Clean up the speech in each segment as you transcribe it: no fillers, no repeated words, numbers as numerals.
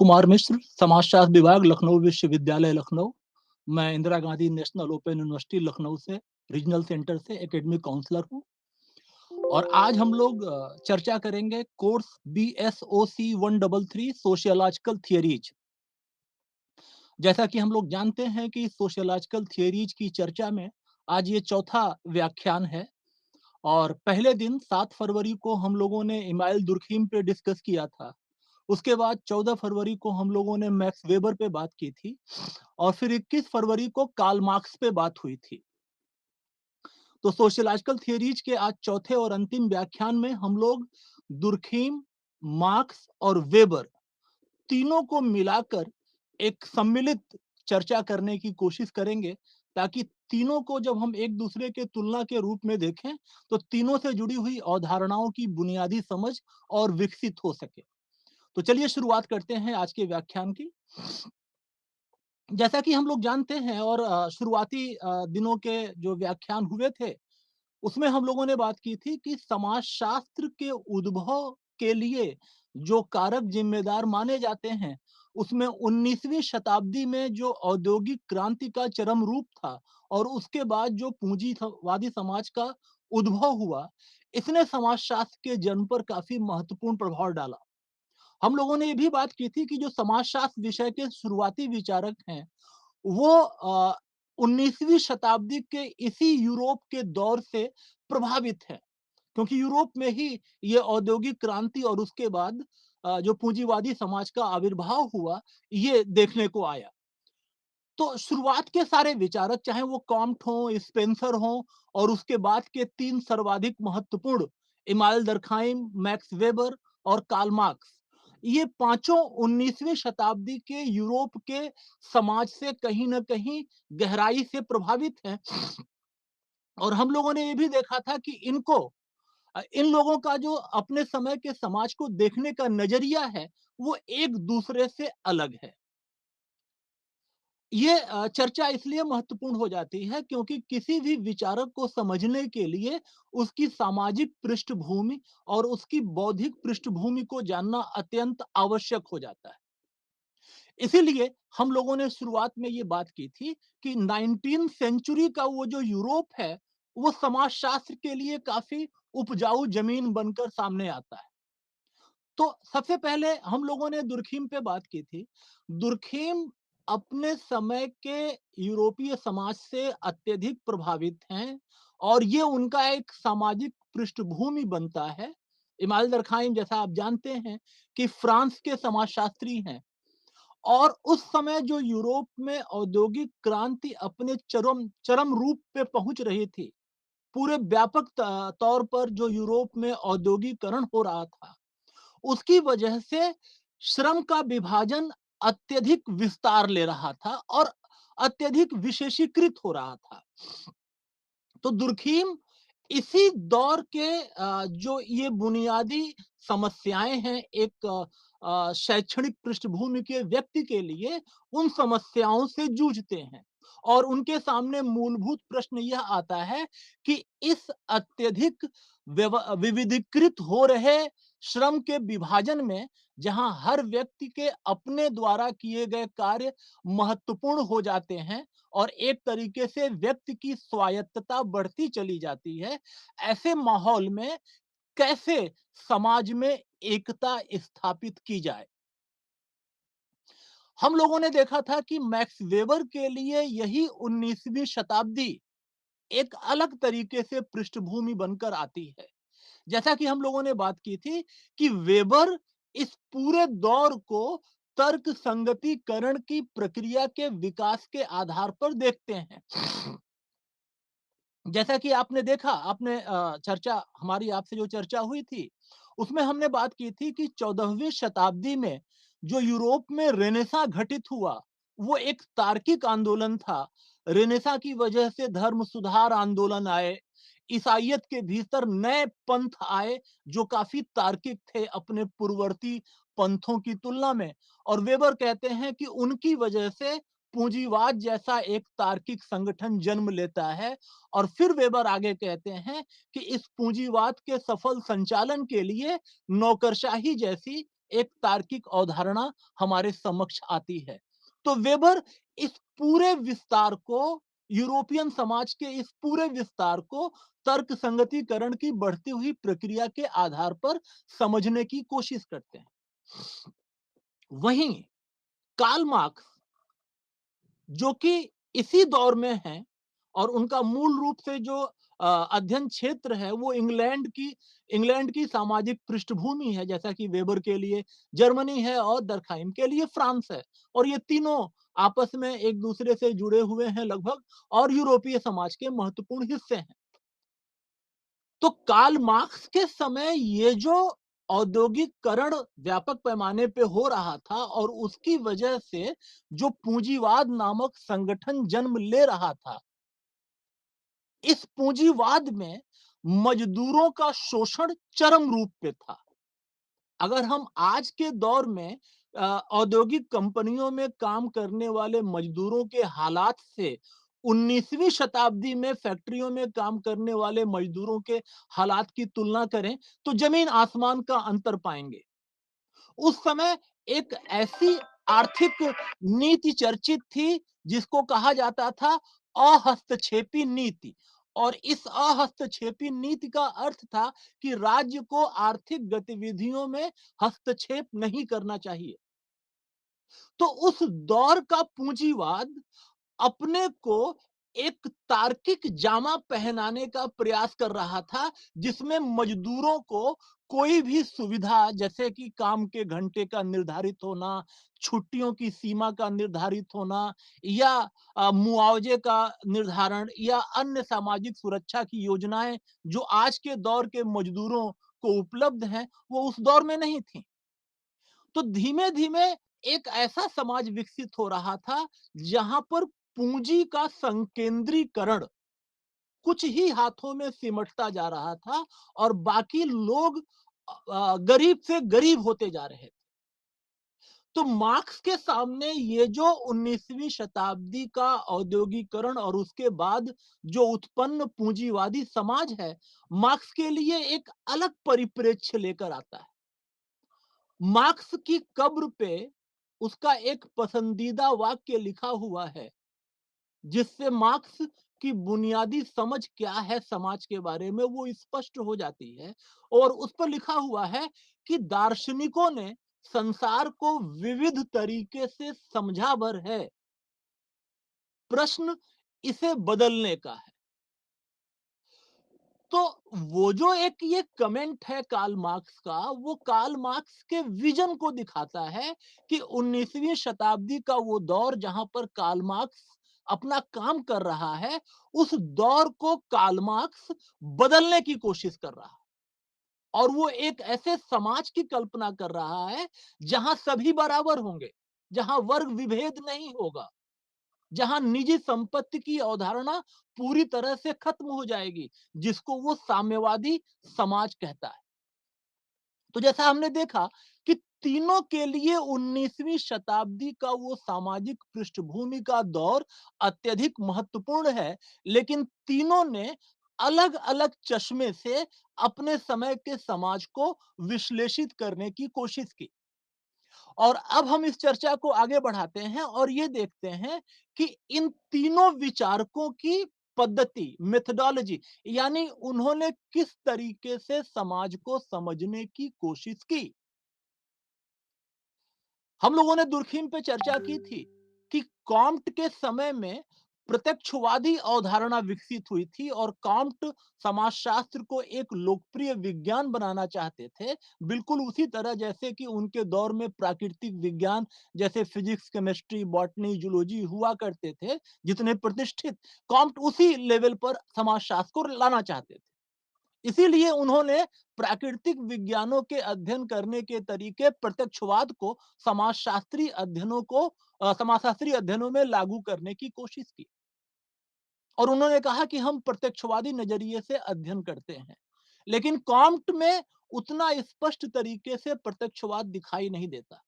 कुमार मिश्र, समाजशास्त्र विभाग, लखनऊ विश्वविद्यालय, लखनऊ। मैं Indira Gandhi national open university Lucknow से, रीजनल सेंटर से एकेडमिक काउंसलर हूँ। और आज हम लोग चर्चा करेंगे कोर्स BSOC 133 सोशियोलॉजिकल थियरीज। जैसा कि हम लोग जानते हैं कि सोशियोलॉजिकल थियरीज की चर्चा में आज ये चौथा व्याख्यान है। और पहले दिन 7 फरवरी को हम लोगों ने इमाइल दुर्खीम पे डिस्कस किया था। उसके बाद 14 फरवरी को हम लोगों ने मैक्स वेबर पे बात की थी और फिर 21 फरवरी को कार्ल मार्क्स पे बात हुई थी। तो सोशियोलॉजिकल थियरीज के आज चौथे और अंतिम व्याख्यान में हम लोग दुर्खीम, मार्क्स और वेबर तीनों को मिलाकर एक सम्मिलित चर्चा करने की कोशिश करेंगे, ताकि तीनों को जब हम एक दूसरे के तुलना के रूप में देखें तो तीनों से जुड़ी हुई अवधारणाओं की बुनियादी समझ और विकसित हो सके। तो चलिए शुरुआत करते हैं आज के व्याख्यान की। जैसा कि हम लोग जानते हैं और शुरुआती दिनों के जो व्याख्यान हुए थे, उसमें हम लोगों ने बात की थी कि समाजशास्त्र के उद्भव के लिए जो कारक जिम्मेदार माने जाते हैं, उसमें 19वीं शताब्दी में जो औद्योगिक क्रांति का चरम रूप था और उसके बाद जो पूंजीवादी समाज का उद्भव हुआ, इसने समाजशास्त्र के जन्म पर काफी महत्वपूर्ण प्रभाव डाला। हम लोगों ने ये भी बात की थी कि जो समाजशास्त्र विषय के शुरुआती विचारक हैं, वो 19वीं शताब्दी के इसी यूरोप के दौर से प्रभावित है, क्योंकि यूरोप में ही ये औद्योगिक क्रांति और उसके बाद जो पूंजीवादी समाज का आविर्भाव हुआ, ये देखने को आया। तो शुरुआत के सारे विचारक, चाहे वो कॉम्ट हों, स्पेंसर हों और उसके बाद के 3 सर्वाधिक महत्वपूर्ण इमानुएल डर्कहाइम, मैक्स वेबर और कार्ल मार्क्स, ये पांचों 19वीं शताब्दी के यूरोप के समाज से कहीं न कहीं गहराई से प्रभावित हैं। और हम लोगों ने ये भी देखा था कि इन लोगों का जो अपने समय के समाज को देखने का नजरिया है, वो एक दूसरे से अलग है। ये चर्चा इसलिए महत्वपूर्ण हो जाती है क्योंकि किसी भी विचारक को समझने के लिए उसकी सामाजिक पृष्ठभूमि और उसकी बौद्धिक पृष्ठभूमि को जानना अत्यंत आवश्यक हो जाता है। इसीलिए हम लोगों ने शुरुआत में ये बात की थी कि 19th सेंचुरी का वो जो यूरोप है, वो समाजशास्त्र के लिए काफी उपजाऊ जमीन बनकर सामने आता है। तो सबसे पहले हम लोगों ने दुर्खीम पे बात की थी। दुर्खीम अपने समय के यूरोपीय समाज से अत्यधिक प्रभावित हैं और ये उनका एक सामाजिक पृष्ठभूमि बनता है। इमानुएल डर्कहाइम, जैसा आप जानते हैं, कि फ्रांस के समाजशास्त्री हैं और उस समय जो यूरोप में औद्योगिक क्रांति अपने चरम चरम रूप पे पहुंच रही थी, पूरे व्यापक तौर पर जो यूरोप में औद्योगिकरण हो रहा था, उसकी वजह से श्रम का विभाजन अत्यधिक विस्तार ले रहा था और अत्यधिक विशेषीकृत हो रहा था। तो दुर्खीम इसी दौर के जो ये बुनियादी समस्याएं हैं, एक शैक्षणिक पृष्ठभूमि के व्यक्ति के लिए उन समस्याओं से जूझते हैं और उनके सामने मूलभूत प्रश्न यह आता है कि इस अत्यधिक विविधीकृत हो रहे श्रम के विभाजन में, जहां हर व्यक्ति के अपने द्वारा किए गए कार्य महत्वपूर्ण हो जाते हैं और एक तरीके से व्यक्ति की स्वायत्तता बढ़ती चली जाती है, ऐसे माहौल में कैसे समाज में एकता स्थापित की जाए। हम लोगों ने देखा था कि मैक्स वेबर के लिए यही 19वीं शताब्दी एक अलग तरीके से पृष्ठभूमि बनकर आती है। जैसा कि हम लोगों ने बात की थी कि वेबर इस पूरे दौर को तर्क संगतिकरण की प्रक्रिया के विकास के आधार पर देखते हैं। जैसा कि आपने देखा, आपने चर्चा हमारी आपसे जो चर्चा हुई थी, उसमें हमने बात की थी कि 14वीं शताब्दी में जो यूरोप में रेनेसां घटित हुआ, वो एक तार्किक आंदोलन था। रेनेसां की वजह से धर्म सुधार आंदोलन आए, ईसाइयत के भीतर नए पंथ आए जो काफी तार्किक थे अपने पूर्ववर्ती पंथों की तुलना में। और वेबर कहते हैं कि उनकी वजह से पूंजीवाद जैसा एक तार्किक संगठन जन्म लेता है। और फिर वेबर आगे कहते हैं कि इस पूंजीवाद के सफल संचालन के लिए नौकरशाही जैसी एक तार्किक अवधारणा हमारे समक्ष आती है। तो वेबर इस पूरे विस्तार को, यूरोपियन समाज के इस पूरे विस्तार को तर्क संगतीकरण की बढ़ती हुई प्रक्रिया के आधार पर समझने की कोशिश करते हैं। वहीं कार्ल मार्क्स, जो कि इसी दौर में हैं, और उनका मूल रूप से जो अध्ययन क्षेत्र है वो इंग्लैंड की सामाजिक पृष्ठभूमि है, जैसा कि वेबर के लिए जर्मनी है और दर्कहाइम के लिए फ्रांस है, और ये तीनों आपस में एक दूसरे से जुड़े हुए हैं लगभग, और यूरोपीय समाज के महत्वपूर्ण हिस्से हैं। तो कार्ल मार्क्स के समय ये जो औद्योगिकरण व्यापक पैमाने पे हो रहा था और उसकी वजह से जो पूंजीवाद नामक संगठन जन्म ले रहा था, इस पूंजीवाद में मजदूरों का शोषण चरम रूप पे था। अगर हम आज के दौर में औद्योगिक कंपनियों में काम करने वाले मजदूरों के हालात से 19वीं शताब्दी में फैक्ट्रियों में काम करने वाले मजदूरों के हालात की तुलना करें, तो जमीन आसमान का अंतर पाएंगे। उस समय एक ऐसी आर्थिक नीति चर्चित थी जिसको कहा जाता था अहस्तक्षेपी नीति, और इस अहस्तक्षेपी नीति का अर्थ था कि राज्य को आर्थिक गतिविधियों में हस्तक्षेप नहीं करना चाहिए। तो उस दौर का पूंजीवाद अपने को एक तार्किक जामा पहनाने का प्रयास कर रहा था, जिसमें मजदूरों को कोई भी सुविधा, जैसे कि काम के घंटे का निर्धारित होना, छुट्टियों की सीमा का निर्धारित होना, या मुआवजे का निर्धारण, या अन्य सामाजिक सुरक्षा की योजनाएं जो आज के दौर के मजदूरों को उपलब्ध हैं, वो उस दौर में नहीं थी। तो धीमे धीमे एक ऐसा समाज विकसित हो रहा था जहां पर पूंजी का संकेंद्रीकरण कुछ ही हाथों में सिमटता जा रहा था, और बाकी लोग गरीब से गरीब होते जा रहे थे। तो मार्क्स के सामने ये जो 19वीं शताब्दी का औद्योगिकरण और उसके बाद जो उत्पन्न पूंजीवादी समाज है, मार्क्स के लिए एक अलग परिप्रेक्ष्य लेकर आता है। मार्क्स की कब्र पे उसका एक पसंदीदा वाक्य लिखा हुआ है, जिससे मार्क्स की बुनियादी समझ क्या है समाज के बारे में वो स्पष्ट हो जाती है। और उस पर लिखा हुआ है कि दार्शनिकों ने संसार को विविध तरीके से समझा भर है, प्रश्न इसे बदलने का है। तो वो जो एक ये कमेंट है कार्ल मार्क्स का, वो कार्ल मार्क्स के विजन को दिखाता है कि 19वीं शताब्दी का वो दौर जहां पर कार्ल मार्क्स अपना काम कर रहा है, उस दौर को कार्ल मार्क्स बदलने की कोशिश कर रहा है। और वो एक ऐसे समाज की कल्पना कर रहा है जहां सभी बराबर होंगे, जहां वर्ग विभेद नहीं होगा, जहां निजी संपत्ति की अवधारणा पूरी तरह से खत्म हो जाएगी, जिसको वो साम्यवादी समाज कहता है। तो जैसा हमने देखा कि तीनों के लिए 19वीं शताब्दी का वो सामाजिक पृष्ठभूमि का दौर अत्यधिक महत्वपूर्ण है, लेकिन तीनों ने अलग अलग चश्मे से अपने समय के समाज को विश्लेषित करने की कोशिश की। और अब हम इस चर्चा को आगे बढ़ाते हैं और ये देखते हैं कि इन तीनों विचारकों की पद्धति, मेथोडोलॉजी, यानी उन्होंने किस तरीके से समाज को समझने की कोशिश की। हम लोगों ने दुर्खिम पे चर्चा की थी कि कॉम्ट के समय में प्रत्यक्षवादी अवधारणा विकसित हुई थी, और कॉम्ट समाजशास्त्र को एक लोकप्रिय विज्ञान बनाना चाहते थे, बिल्कुल उसी तरह जैसे कि उनके दौर में प्राकृतिक विज्ञान जैसे फिजिक्स, केमिस्ट्री, बॉटनी, जूलॉजी हुआ करते थे, जितने प्रतिष्ठित, कॉम्ट उसी लेवल पर समाजशास्त्र को लाना चाहते थे। इसीलिए उन्होंने प्राकृतिक विज्ञानों के अध्ययन करने के तरीके प्रत्यक्षवाद को समाजशास्त्रीय अध्ययनों में लागू करने की कोशिश की, और उन्होंने कहा कि हम प्रत्यक्षवादी नजरिए से अध्ययन करते हैं। लेकिन कॉम्ट में उतना स्पष्ट तरीके से प्रत्यक्षवाद दिखाई नहीं देता।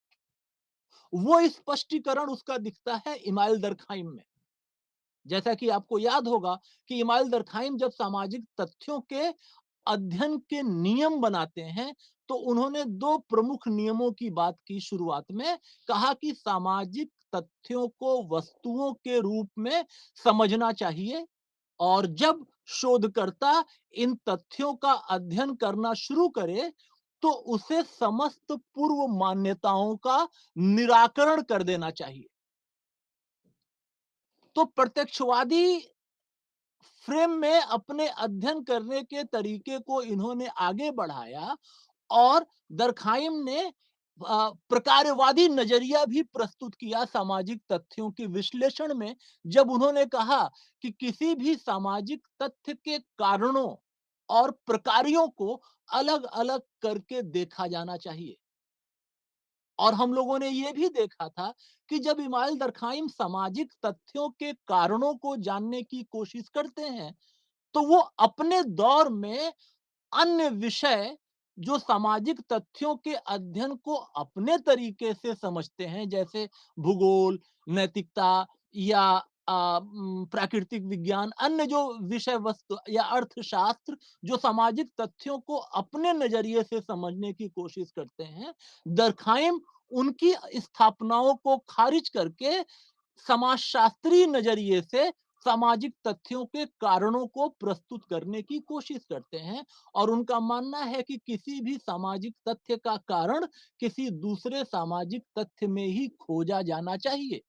वो स्पष्टीकरण उसका दिखता है इमाइल दर्कहाइम में। जैसा कि आपको याद होगा कि इमाइल दर्कहाइम जब सामाजिक तथ्यों के अध्ययन के नियम बनाते हैं, तो उन्होंने 2 प्रमुख नियमों की बात की शुरुआत में, कहा कि सामाजिक तथ्यों को वस्तुओं के रूप में समझना चाहिए और जब शोधकर्ता इन तथ्यों का अध्ययन करना शुरू करे, तो उसे समस्त पूर्व मान्यताओं का निराकरण कर देना चाहिए। तो प्रत्यक्षवादी फ्रेम में अपने अध्ययन करने के तरीके को इन्होंने आगे बढ़ाया और दरखाइम ने प्रकारवादी नजरिया भी प्रस्तुत किया सामाजिक तथ्यों के विश्लेषण में, जब उन्होंने कहा कि किसी भी सामाजिक तथ्य के कारणों और प्रकारों को अलग-अलग करके देखा जाना चाहिए। और हम लोगों ने ये भी देखा था कि जब इमाम दरखाइम सामाजिक तथ्यों के कारणों को जानने की कोशिश करते हैं, तो वो अपने दौर में अन्य विषय जो सामाजिक तथ्यों के अध्ययन को अपने तरीके से समझते हैं, जैसे भूगोल, नैतिकता या प्राकृतिक विज्ञान, अन्य जो विषय वस्तु या अर्थशास्त्र जो सामाजिक तथ्यों को अपने नजरिए से समझने की कोशिश करते हैं, दरखाइम उनकी स्थापनाओं को खारिज करके समाजशास्त्रीय नजरिए से सामाजिक तथ्यों के कारणों को प्रस्तुत करने की कोशिश करते हैं और उनका मानना है कि किसी भी सामाजिक तथ्य का कारण किसी दूसरे सामाजिक तथ्य में ही खोजा जाना चाहिए।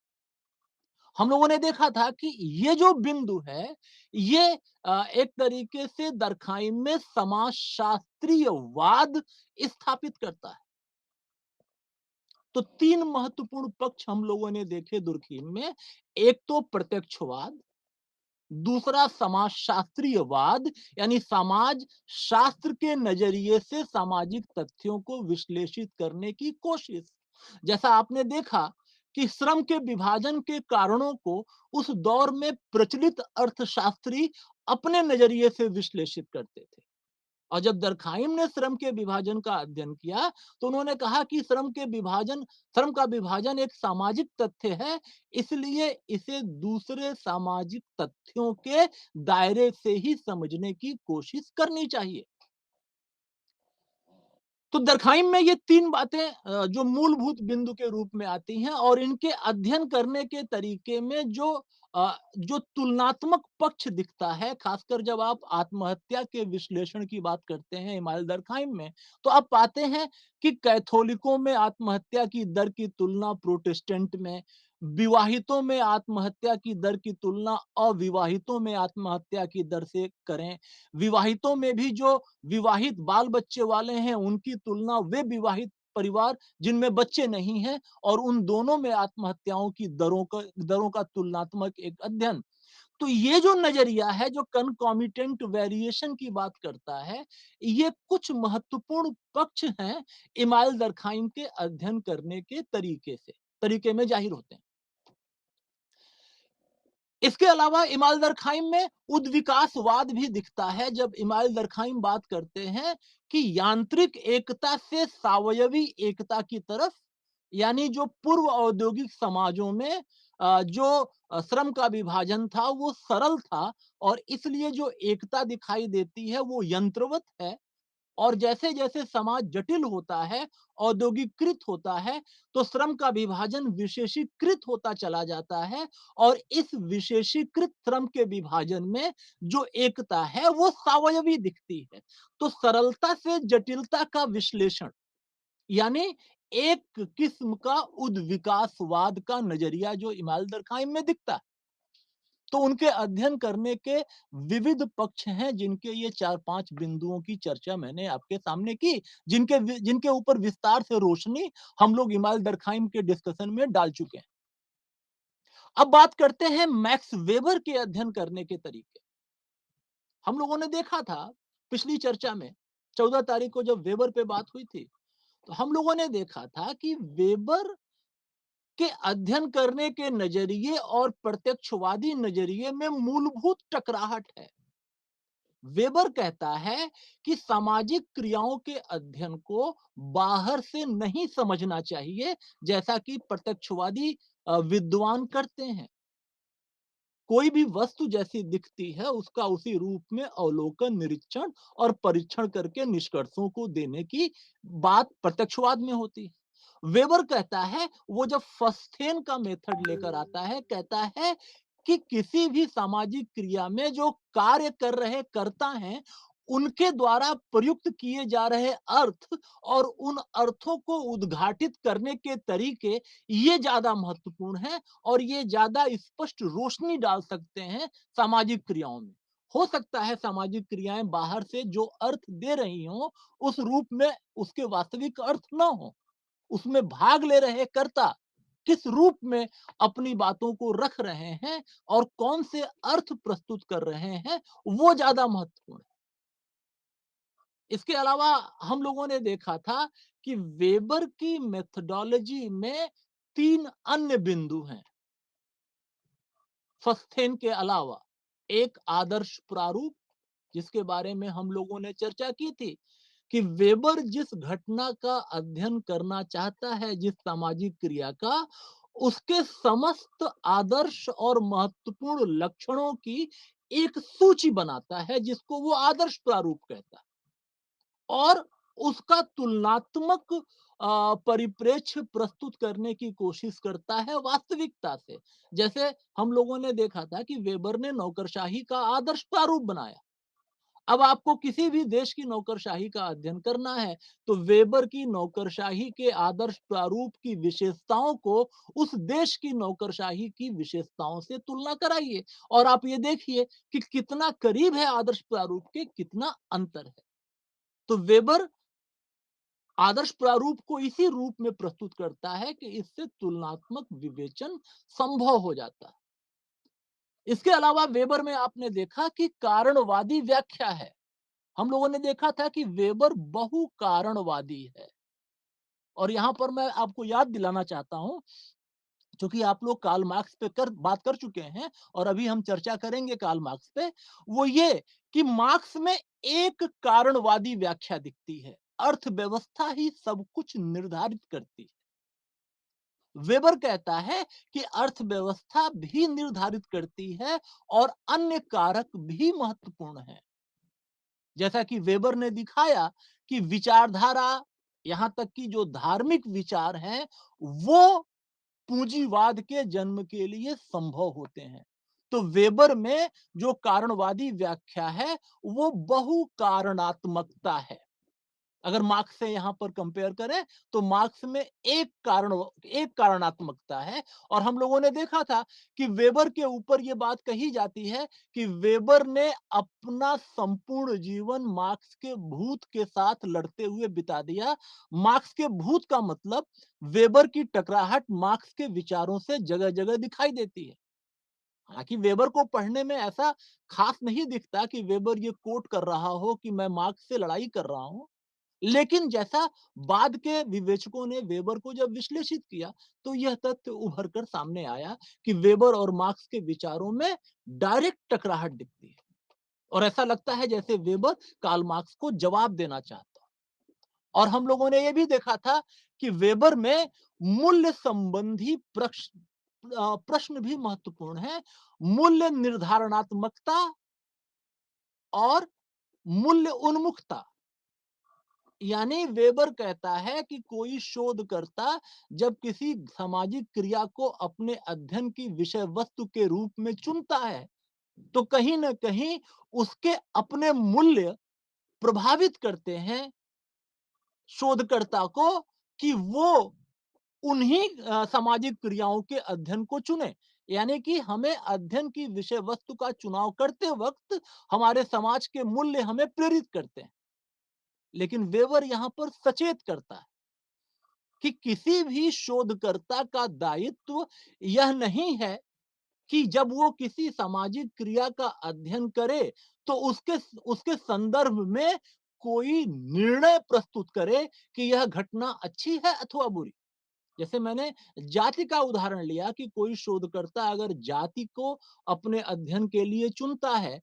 हम लोगों ने देखा था कि ये जो बिंदु है, ये एक तरीके से दरखाइम में समाजशास्त्रीय वाद स्थापित करता है। तो 3 महत्वपूर्ण पक्ष हम लोगों ने देखे दुर्खीम में। एक तो प्रत्यक्षवाद, दूसरा समाजशास्त्रीयवाद, यानी समाज शास्त्र के नजरिए से सामाजिक तथ्यों को विश्लेषित करने की कोशिश। जैसा आपने देखा कि श्रम के विभाजन के कारणों को उस दौर में प्रचलित अर्थशास्त्री अपने नजरिए से विश्लेषित करते थे। और जब दरखाइम ने श्रम के विभाजन का अध्ययन किया, तो उन्होंने कहा कि श्रम का विभाजन एक सामाजिक तथ्य है, इसलिए इसे दूसरे सामाजिक तथ्यों के दायरे से ही समझने की कोशिश करनी चाहिए। तो दरखाइम में ये 3 बातें जो मूलभूत बिंदु के रूप में आती हैं और इनके अध्ययन करने के तरीके में जो तुलनात्मक पक्ष दिखता है, खासकर जब आप आत्महत्या के विश्लेषण की बात करते हैं इमाम दरखाइम में, तो आप पाते हैं कि कैथोलिकों में आत्महत्या की दर की तुलना प्रोटेस्टेंट में, विवाहितों में आत्महत्या की दर की तुलना अविवाहितों में आत्महत्या की दर से करें। विवाहितों में भी जो विवाहित बाल बच्चे वाले हैं, उनकी तुलना वे विवाहित परिवार जिनमें बच्चे नहीं हैं और उन दोनों में आत्महत्याओं की दरों का तुलनात्मक एक अध्ययन। तो ये जो नजरिया है, जो कनकॉमिटेंट वेरिएशन की बात करता है, ये कुछ महत्वपूर्ण पक्ष हैं इमाम दरखाइम के अध्ययन करने के तरीके में जाहिर होते हैं। इसके अलावा इमाम दरखाइम में उद्विकासवाद भी दिखता है, जब इमाम दरखाइम बात करते हैं कि यांत्रिक एकता से सावयवी एकता की तरफ, यानी जो पूर्व औद्योगिक समाजों में जो श्रम का विभाजन था वो सरल था और इसलिए जो एकता दिखाई देती है वो यंत्रवत है। और जैसे-जैसे समाज जटिल होता है, औद्योगिकृत होता है, तो श्रम का विभाजन विशेषीकृत होता चला जाता है और इस विशेषीकृत श्रम के विभाजन में जो एकता है, वो सावयवी दिखती है। तो सरलता से जटिलता का विश्लेषण, यानी एक किस्म का उद्विकासवाद का नजरिया जो इमाम दरखाइम में दिखता है। तो उनके अध्ययन करने के विविध पक्ष हैं, जिनके ये 4-5 बिंदुओं की चर्चा मैंने आपके सामने की, जिनके ऊपर विस्तार से रोशनी हम लोग इमाम दरखाइम के डिस्कशन में डाल चुके हैं। अब बात करते हैं मैक्स वेबर के अध्ययन करने के तरीके। हम लोगों ने देखा था पिछली चर्चा में 14 तारीख को जब वेबर पे बात हुई थी, तो हम लोगों ने देखा था कि वेबर के अध्ययन करने के नजरिए और प्रत्यक्षवादी नजरिए में मूलभूत टकराहट है। वेबर कहता है कि सामाजिक क्रियाओं के अध्ययन को बाहर से नहीं समझना चाहिए, जैसा कि प्रत्यक्षवादी विद्वान करते हैं। कोई भी वस्तु जैसी दिखती है उसका उसी रूप में अवलोकन, निरीक्षण और परीक्षण करके निष्कर्षों को देने की बात प्रत्यक्षवाद में होती है। वेबर कहता है, वो जब फस्टेन का मेथड लेकर आता है, कहता है कि किसी भी सामाजिक क्रिया में जो कार्य कर रहे कर्ता हैं, उनके द्वारा प्रयुक्त किए जा रहे अर्थ और उन अर्थों को उद्घाटित करने के तरीके, ये ज्यादा महत्वपूर्ण है और ये ज्यादा स्पष्ट रोशनी डाल सकते हैं सामाजिक क्रियाओं में। हो सकता है सामाजिक क्रियाएं बाहर से जो अर्थ दे रही हों, उस रूप में उसके वास्तविक अर्थ न हो। उसमें भाग ले रहे कर्ता किस रूप में अपनी बातों को रख रहे हैं और कौन से अर्थ प्रस्तुत कर रहे हैं, वो ज्यादा महत्वपूर्ण है। इसके अलावा हम लोगों ने देखा था कि वेबर की मेथोडोलॉजी में 3 अन्य बिंदु हैं, फस्थेन के अलावा। एक आदर्श प्रारूप, जिसके बारे में हम लोगों ने चर्चा की थी कि वेबर जिस घटना का अध्ययन करना चाहता है, जिस सामाजिक क्रिया का, उसके समस्त आदर्श और महत्वपूर्ण लक्षणों की एक सूची बनाता है, जिसको वो आदर्श प्रारूप कहता है। और उसका तुलनात्मक परिप्रेक्ष्य प्रस्तुत करने की कोशिश करता है वास्तविकता से। जैसे हम लोगों ने देखा था कि वेबर ने नौकरशाही का आदर्श प्रारूप बनाया। अब आपको किसी भी देश की नौकरशाही का अध्ययन करना है, तो वेबर की नौकरशाही के आदर्श प्रारूप की विशेषताओं को उस देश की नौकरशाही की विशेषताओं से तुलना कराइए और आप ये देखिए कि कितना करीब है आदर्श प्रारूप के, कितना अंतर है। तो वेबर आदर्श प्रारूप को इसी रूप में प्रस्तुत करता है कि इससे तुलनात्मक विवेचन संभव हो जाता है। इसके अलावा वेबर में आपने देखा कि कारणवादी व्याख्या है। हम लोगों ने देखा था कि वेबर बहु कारणवादी है। और यहां पर मैं आपको याद दिलाना चाहता हूं, क्योंकि आप लोग कार्ल मार्क्स पे बात कर चुके हैं और अभी हम चर्चा करेंगे कार्ल मार्क्स पे, वो ये कि मार्क्स में एक कारणवादी व्याख्या दिखती है, अर्थव्यवस्था ही सब कुछ निर्धारित करती है। वेबर कहता है कि अर्थव्यवस्था भी निर्धारित करती है और अन्य कारक भी महत्वपूर्ण हैं। जैसा कि वेबर ने दिखाया कि विचारधारा, यहां तक कि जो धार्मिक विचार हैं, वो पूंजीवाद के जन्म के लिए संभव होते हैं। तो वेबर में जो कारणवादी व्याख्या है, वो बहु कारणात्मकता है। अगर मार्क्स से यहां पर कंपेयर करें, तो मार्क्स में एक कारणात्मकता है। और हम लोगों ने देखा था कि वेबर के ऊपर यह बात कही जाती है कि वेबर ने अपना संपूर्ण जीवन मार्क्स के भूत के साथ लड़ते हुए बिता दिया। मार्क्स के भूत का मतलब वेबर की टकराहट मार्क्स के विचारों से जगह जगह दिखाई देती है। हालांकि वेबर को पढ़ने में ऐसा खास नहीं दिखता कि वेबर ये कोट कर रहा हो कि मैं मार्क्स से लड़ाई कर रहा हूं। लेकिन जैसा बाद के विवेचकों ने वेबर को जब विश्लेषित किया, तो यह तथ्य उभर कर सामने आया कि वेबर और मार्क्स के विचारों में डायरेक्ट टकराहट दिखती है और ऐसा लगता है जैसे वेबर कार्ल मार्क्स को जवाब देना चाहता। और हम लोगों ने यह भी देखा था कि वेबर में मूल्य संबंधी प्रश्न भी महत्वपूर्ण है। मूल्य निर्धारणात्मकता और मूल्य उन्मुखता। यानी वेबर कहता है कि कोई शोधकर्ता जब किसी सामाजिक क्रिया को अपने अध्ययन की विषय वस्तु के रूप में चुनता है, तो कहीं न कहीं उसके अपने मूल्य प्रभावित करते हैं शोधकर्ता को कि वो उन्हीं सामाजिक क्रियाओं के अध्ययन को चुने। यानी कि हमें अध्ययन की विषय वस्तु का चुनाव करते वक्त हमारे समाज के मूल्य हमें प्रेरित करते हैं। लेकिन वेबर यहां पर सचेत करता है कि किसी भी शोधकर्ता का दायित्व यह नहीं है कि जब वो किसी सामाजिक क्रिया का अध्ययन करे, तो उसके उसके संदर्भ में कोई निर्णय प्रस्तुत करे कि यह घटना अच्छी है अथवा बुरी। जैसे मैंने जाति का उदाहरण लिया कि कोई शोधकर्ता अगर जाति को अपने अध्ययन के लिए चुनता है,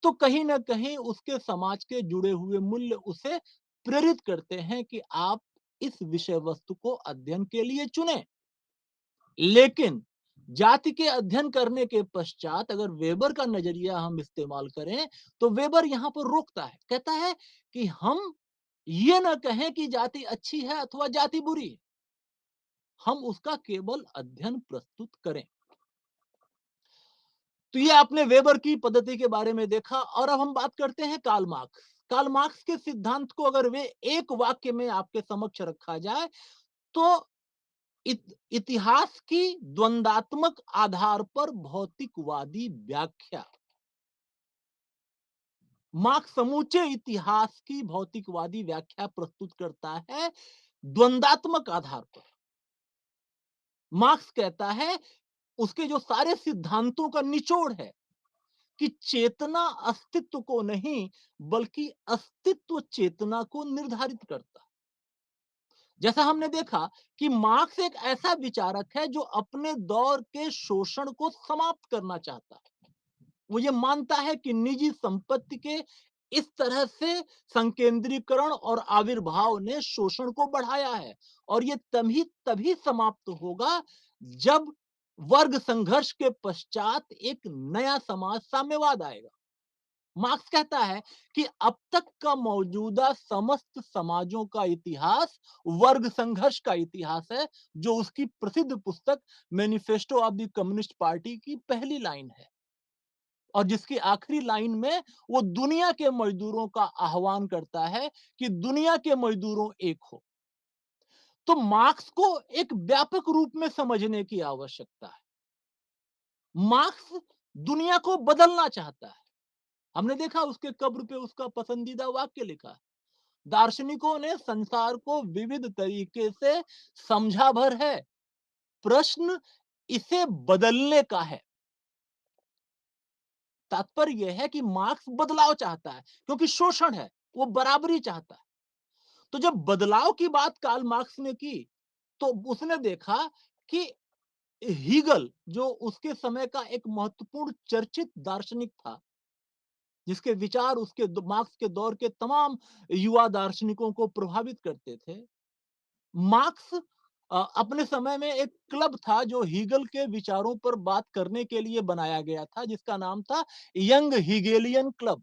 तो कहीं ना कहीं उसके समाज के जुड़े हुए मूल्य उसे प्रेरित करते हैं कि आप इस विषय वस्तु को अध्ययन के लिए चुने। लेकिन जाति के अध्ययन करने के पश्चात अगर वेबर का नजरिया हम इस्तेमाल करें, तो वेबर यहां पर रोकता है, कहता है कि हम ये ना कहें कि जाति अच्छी है अथवा जाति बुरी है, हम उसका केवल अध्ययन प्रस्तुत करें। तो ये आपने वेबर की पद्धति के बारे में देखा और अब हम बात करते हैं कार्ल मार्क्स। कार्ल मार्क्स के सिद्धांत को अगर वे एक वाक्य में आपके समक्ष रखा जाए, तो इतिहास की द्वंदात्मक आधार पर भौतिकवादी व्याख्या। मार्क्स समूचे इतिहास की भौतिकवादी व्याख्या प्रस्तुत करता है द्वंदात्मक आधार पर। मार्क्स कहता है, उसके जो सारे सिद्धांतों का निचोड़ है कि चेतना अस्तित्व को नहीं, बल्कि अस्तित्व चेतना को निर्धारित करता है। जैसा हमने देखा कि मार्क्स एक ऐसा विचारक है जो अपने दौर के शोषण को समाप्त करना चाहता है। वो ये मानता है कि निजी संपत्ति के इस तरह से संकेंद्रीकरण और आविर्भाव ने शोषण को बढ़ाया है और ये तभी तभी समाप्त होगा जब वर्ग संघर्ष के पश्चात एक नया समाज साम्यवाद आएगा। मार्क्स कहता है कि अब तक का मौजूदा समस्त समाजों का इतिहास वर्ग संघर्ष का इतिहास है, जो उसकी प्रसिद्ध पुस्तक manifesto of the communist party की पहली लाइन है और जिसकी आखिरी लाइन में वो दुनिया के मजदूरों का आह्वान करता है कि दुनिया के मजदूरों एक हो। तो मार्क्स को एक व्यापक रूप में समझने की आवश्यकता है। मार्क्स दुनिया को बदलना चाहता है। हमने देखा उसके कब्र पे उसका पसंदीदा वाक्य लिखा है, दार्शनिकों ने संसार को विविध तरीके से समझा भर है, प्रश्न इसे बदलने का है। तात्पर्य यह है कि मार्क्स बदलाव चाहता है क्योंकि शोषण है, वो बराबरी चाहता है। तो जब बदलाव की बात कार्ल मार्क्स ने की, तो उसने देखा कि हीगल जो उसके समय का एक महत्वपूर्ण चर्चित दार्शनिक था, जिसके विचार उसके मार्क्स के दौर के तमाम युवा दार्शनिकों को प्रभावित करते थे। मार्क्स अपने समय में एक क्लब था जो हीगल के विचारों पर बात करने के लिए बनाया गया था, जिसका नाम था यंग हीगेलियन क्लब।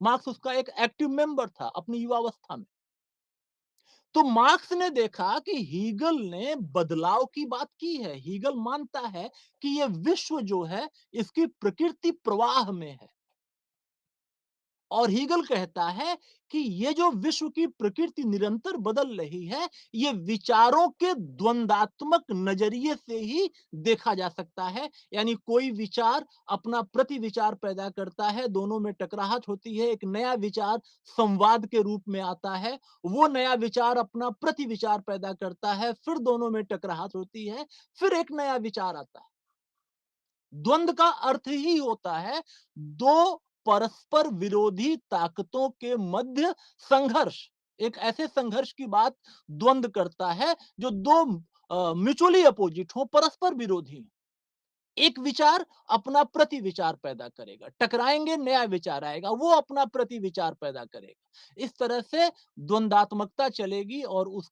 मार्क्स उसका एक एक्टिव मेंबर था अपनी युवावस्था में। तो मार्क्स ने देखा कि हीगल ने बदलाव की बात की है। हीगल मानता है कि यह विश्व जो है इसकी प्रकृति प्रवाह में है और हीगल कहता है कि ये जो विश्व की प्रकृति निरंतर बदल रही है, ये विचारों के द्वंदात्मक नजरिए से ही देखा जा सकता है। यानी कोई विचार अपना प्रति विचार पैदा करता है, दोनों में टकराहट होती है, एक नया विचार संवाद के रूप में आता है, वो नया विचार अपना प्रति विचार पैदा करता है, फिर दोनों में टकराहट होती है, फिर एक नया विचार आता है। द्वंद का अर्थ ही होता है दो परस्पर विरोधी ताकतों के मध्य संघर्ष। एक ऐसे संघर्ष की बात द्वंद करता है जो दो म्यूचुअली अपोजिट हो, परस्पर विरोधी हो। एक विचार अपना प्रति विचार पैदा करेगा, टकराएंगे, नया विचार आएगा, वो अपना प्रति विचार पैदा करेगा। इस तरह से द्वंदात्मकता चलेगी और उस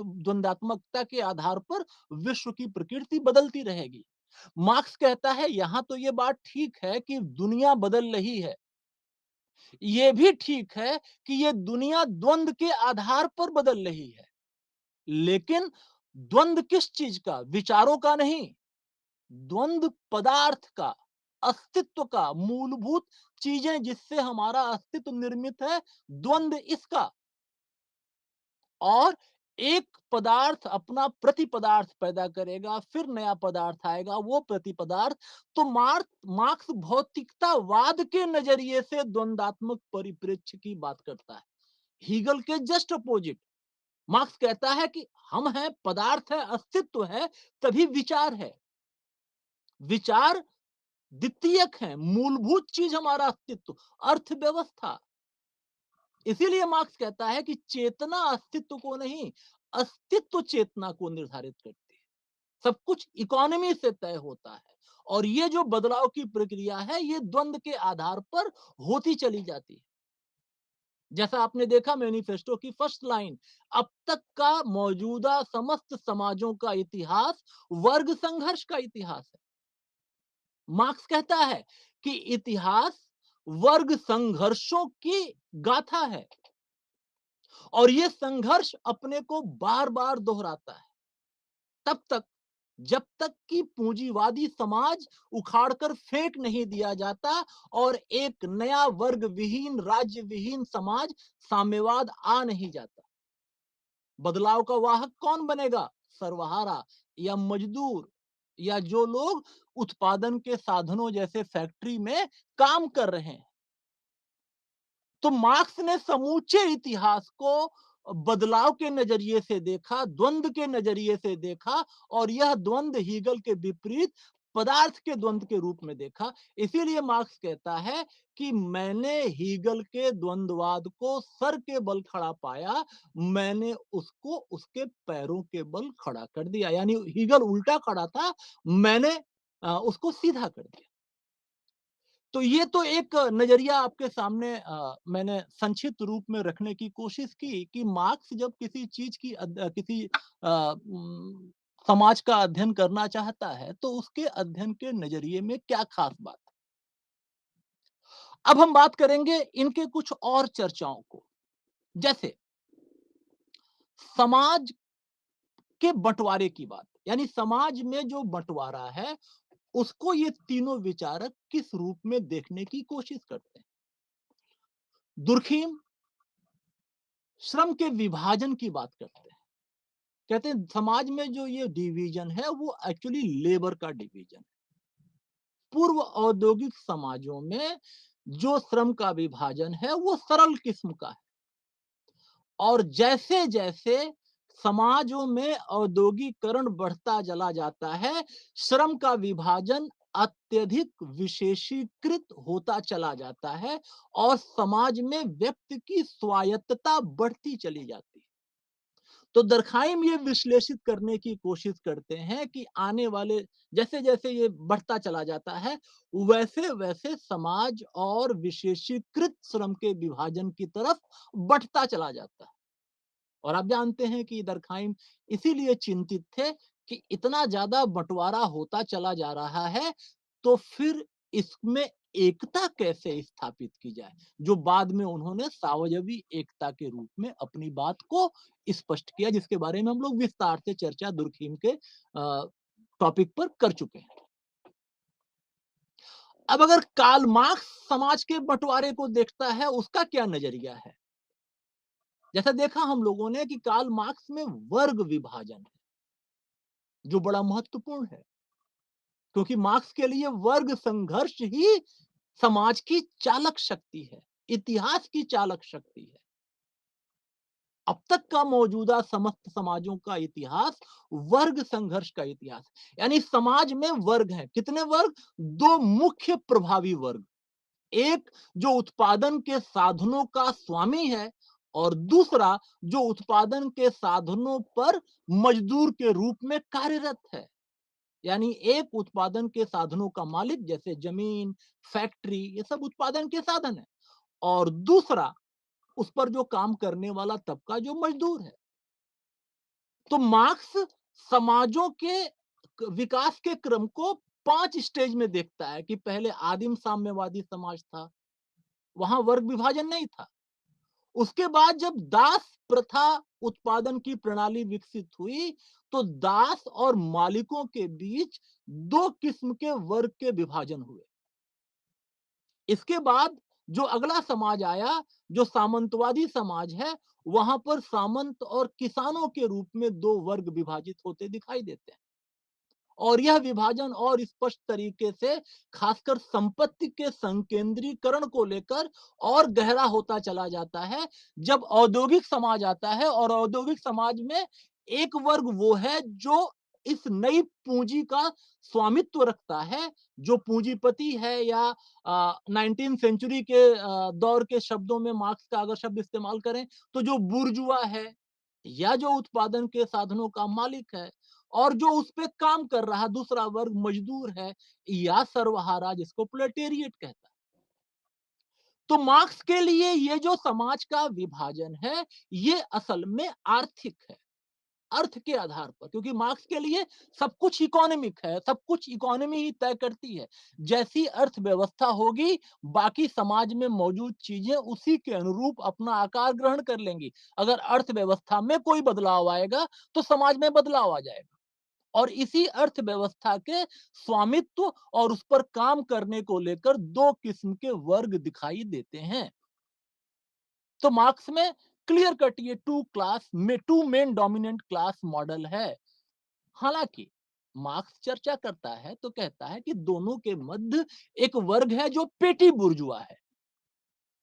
द्वंदात्मकता के आधार पर विश्व की प्रकृति बदलती रहेगी। मार्क्स कहता है यहां तो ये बात ठीक है कि दुनिया बदल रही है, ये भी ठीक है कि ये दुनिया द्वंद के आधार पर बदल रही है, लेकिन द्वंद किस चीज का? विचारों का नहीं, द्वंद पदार्थ का, अस्तित्व का, मूलभूत चीजें जिससे हमारा अस्तित्व निर्मित है, द्वंद इसका। और एक पदार्थ अपना प्रति पदार्थ पैदा करेगा, फिर नया पदार्थ आएगा, वो प्रति पदार्थ। तो मार्क्स भौतिकतावाद के नजरिए से द्वंदात्मक परिप्रेक्ष्य की बात करता है, हीगल के जस्ट अपोजिट। मार्क्स कहता है कि हम हैं, पदार्थ है, अस्तित्व है, तभी विचार है। विचार द्वितीयक है, मूलभूत चीज हमारा अस्तित्व, अर्थव्यवस्था। इसीलिए मार्क्स कहता है कि चेतना अस्तित्व को नहीं, अस्तित्व चेतना को निर्धारित करती है। सब कुछ इकोनॉमी से तय होता है और ये जो बदलाव की प्रक्रिया है, ये द्वंद के आधार पर होती चली जाती है। जैसा आपने देखा मैनिफेस्टो की फर्स्ट लाइन, अब तक का मौजूदा समस्त समाजों का इतिहास वर्ग संघर्ष का इतिहास है। मार्क्स कहता है कि इतिहास वर्ग संघर्षों की गाथा है और ये संघर्ष अपने को बार-बार दोहराता है। तब तक जब तक कि पूंजीवादी समाज उखाड़कर फेंक नहीं दिया जाता और एक नया वर्ग विहीन राज्य विहीन समाज साम्यवाद आ नहीं जाता। बदलाव का वाहक कौन बनेगा? सर्वहारा या मजदूर या जो लोग उत्पादन के साधनों जैसे फैक्ट्री में काम कर रहे हैं। तो मार्क्स ने समूचे इतिहास को बदलाव के नजरिए से देखा, द्वंद के नजरिए से देखा और यह द्वंद हीगल के विपरीत पदार्थ के द्वंद के रूप में देखा। इसीलिए मार्क्स कहता है कि मैंने हीगल के द्वंद्ववाद को सर के बल खड़ा पाया, मैंने उसको उसके पैरों के बल खड़ा कर दिया। यानी हीगल उल्टा खड़ा था, मैंने उसको सीधा कर दिया। तो ये तो एक नज़रिया आपके सामने मैंने संक्षिप्त रूप में रखने की कोशिश की कि मार्क्स जब किसी चीज़ की किसी समाज का अध्ययन करना चाहता है, तो उसके अध्ययन के नज़रिए में क्या ख़ास बात है। अब हम बात करेंगे इनके कुछ और चर्चाओं को, जैसे समाज के बँटवारे की बात, यानी समाज में जो बँटवारा है, उसको ये तीनों विचारक किस रूप में देखने की कोशिश करते हैं। दुर्खीम श्रम के विभाजन की बात करते हैं। कहते हैं समाज में जो ये डिवीजन है वो एक्चुअली लेबर का डिवीजन है। पूर्व औद्योगिक समाजों में जो श्रम का विभाजन है वो सरल किस्म का है और जैसे-जैसे समाजों में औद्योगिकरण बढ़ता चला जाता है, श्रम का विभाजन अत्यधिक विशेषीकृत होता चला जाता है और समाज में व्यक्ति की स्वायत्तता बढ़ती चली जाती है। तो दरखाइम ये विश्लेषित करने की कोशिश करते हैं कि आने वाले जैसे-जैसे ये बढ़ता चला जाता है, वैसे-वैसे समाज और विशेषीकृत श्रम के विभाजन की तरफ बढ़ता चला जाता है। और आप जानते हैं कि दरखाइम इसीलिए चिंतित थे कि इतना ज़्यादा बँटवारा होता चला जा रहा है, तो फिर इसमें एकता कैसे स्थापित की जाए? जो बाद में उन्होंने सावयवी एकता के रूप में अपनी बात को स्पष्ट किया, जिसके बारे में हम लोग विस्तार से चर्चा दुर्खीम के टॉपिक पर कर चुके हैं। अब अगर कार्ल मार्क्स समाज के बँटवारे को देखता है, उसका क्या नज़रिया है? जैसा देखा हम लोगों ने कि कार्ल मार्क्स में वर्ग विभाजन है, जो बड़ा महत्वपूर्ण है, क्योंकि मार्क्स के लिए वर्ग संघर्ष ही समाज की चालक शक्ति है, इतिहास की चालक शक्ति है। अब तक का मौजूदा समस्त समाजों का इतिहास वर्ग संघर्ष का इतिहास है। यानी समाज में वर्ग हैं। कितने वर्ग? 2 मुख्य प्रभावी वर्ग। एक जो उत्पादन के साधनों का स्वामी है और दूसरा जो उत्पादन के साधनों पर मजदूर के रूप में कार्यरत है। यानी एक उत्पादन के साधनों का मालिक जैसे जमीन, फैक्ट्री ये सब उत्पादन के साधन है और दूसरा उस पर जो काम करने वाला तबका जो मजदूर है। तो मार्क्स समाजों के विकास के क्रम को 5 स्टेज में देखता है कि पहले आदिम साम्यवादी समाज था, वहां वर्ग विभाजन नहीं था। उसके बाद जब दास प्रथा उत्पादन की प्रणाली विकसित हुई, तो दास और मालिकों के बीच 2 किस्म के वर्ग के विभाजन हुए। इसके बाद जो अगला समाज आया, जो सामंतवादी समाज है, वहां पर सामंत और किसानों के रूप में 2 वर्ग विभाजित होते दिखाई देते हैं। और यह विभाजन और स्पष्ट तरीके से खासकर संपत्ति के संकेंद्रीकरण को लेकर और गहरा होता चला जाता है जब औद्योगिक समाज आता है और औद्योगिक समाज में एक वर्ग वो है जो इस नई पूंजी का स्वामित्व रखता है, जो पूंजीपति है या 19 सेंचुरी के दौर के शब्दों में मार्क्स का अगर शब्द इस्तेमाल करें तो जो बुर्जुआ है या जो उत्पादन के साधनों का मालिक है और जो उस पे काम कर रहा दूसरा वर्ग मजदूर है या सर्वहारा जिसको प्रोलेटेरिएट कहता है। तो मार्क्स के लिए ये जो समाज का विभाजन है, ये असल में आर्थिक है, अर्थ के आधार पर, क्योंकि मार्क्स के लिए सब कुछ इकोनॉमिक है, सब कुछ इकोनॉमी ही तय करती है। जैसी अर्थव्यवस्था होगी, बाकी समाज में मौजूद चीजें उसी के अनुरूप अपना आकार ग्रहण कर लेंगी। अगर अर्थव्यवस्था में कोई बदलाव आएगा, तो समाज में बदलाव आ जाएगा। और इसी अर्थव्यवस्था के स्वामित्व और उस पर काम करने को लेकर दो किस्म के वर्ग दिखाई देते हैं। तो मार्क्स में क्लियर कट ये two main dominant class model है। हालांकि मार्क्स चर्चा करता है तो कहता है कि दोनों के मध्य एक वर्ग है जो पेटी बुर्जुआ है।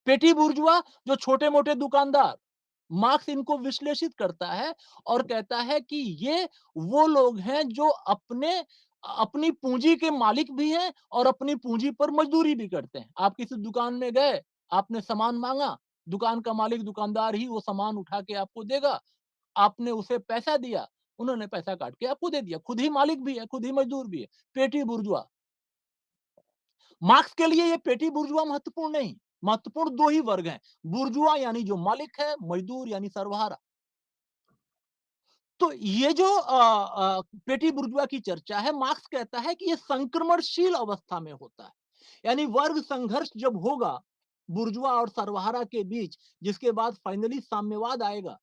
पेटी बुर्जुआ जो छोटे मोटे दुकानदार, मार्क्स इनको विश्लेषित करता है और कहता है कि ये वो लोग हैं जो अपनी पूंजी के मालिक भी हैं और अपनी पूंजी पर मजदूरी भी करते हैं। आप किसी दुकान में गए, आपने सामान मांगा, दुकान का मालिक दुकानदार ही वो सामान उठा के आपको देगा। आपने उसे पैसा दिया, उन्होंने पैसा काट के आपको दे दिया। खुद ही मालिक भी है, खुद ही मजदूर भी है। पेटी बुर्जुआ। मार्क्स के लिए ये पेटी बुर्जुआ महत्वपूर्ण नहीं, महत्वपूर्ण दो ही वर्ग हैं। बुर्जुआ यानी जो मालिक है, मजदूर यानी सर्वहारा। तो ये जो पेटी बुर्जुआ की चर्चा है, मार्क्स कहता है कि ये संक्रमणशील अवस्था में होता है। यानी वर्ग संघर्ष जब होगा बुर्जुआ और सर्वहारा के बीच, जिसके बाद फाइनली साम्यवाद आएगा,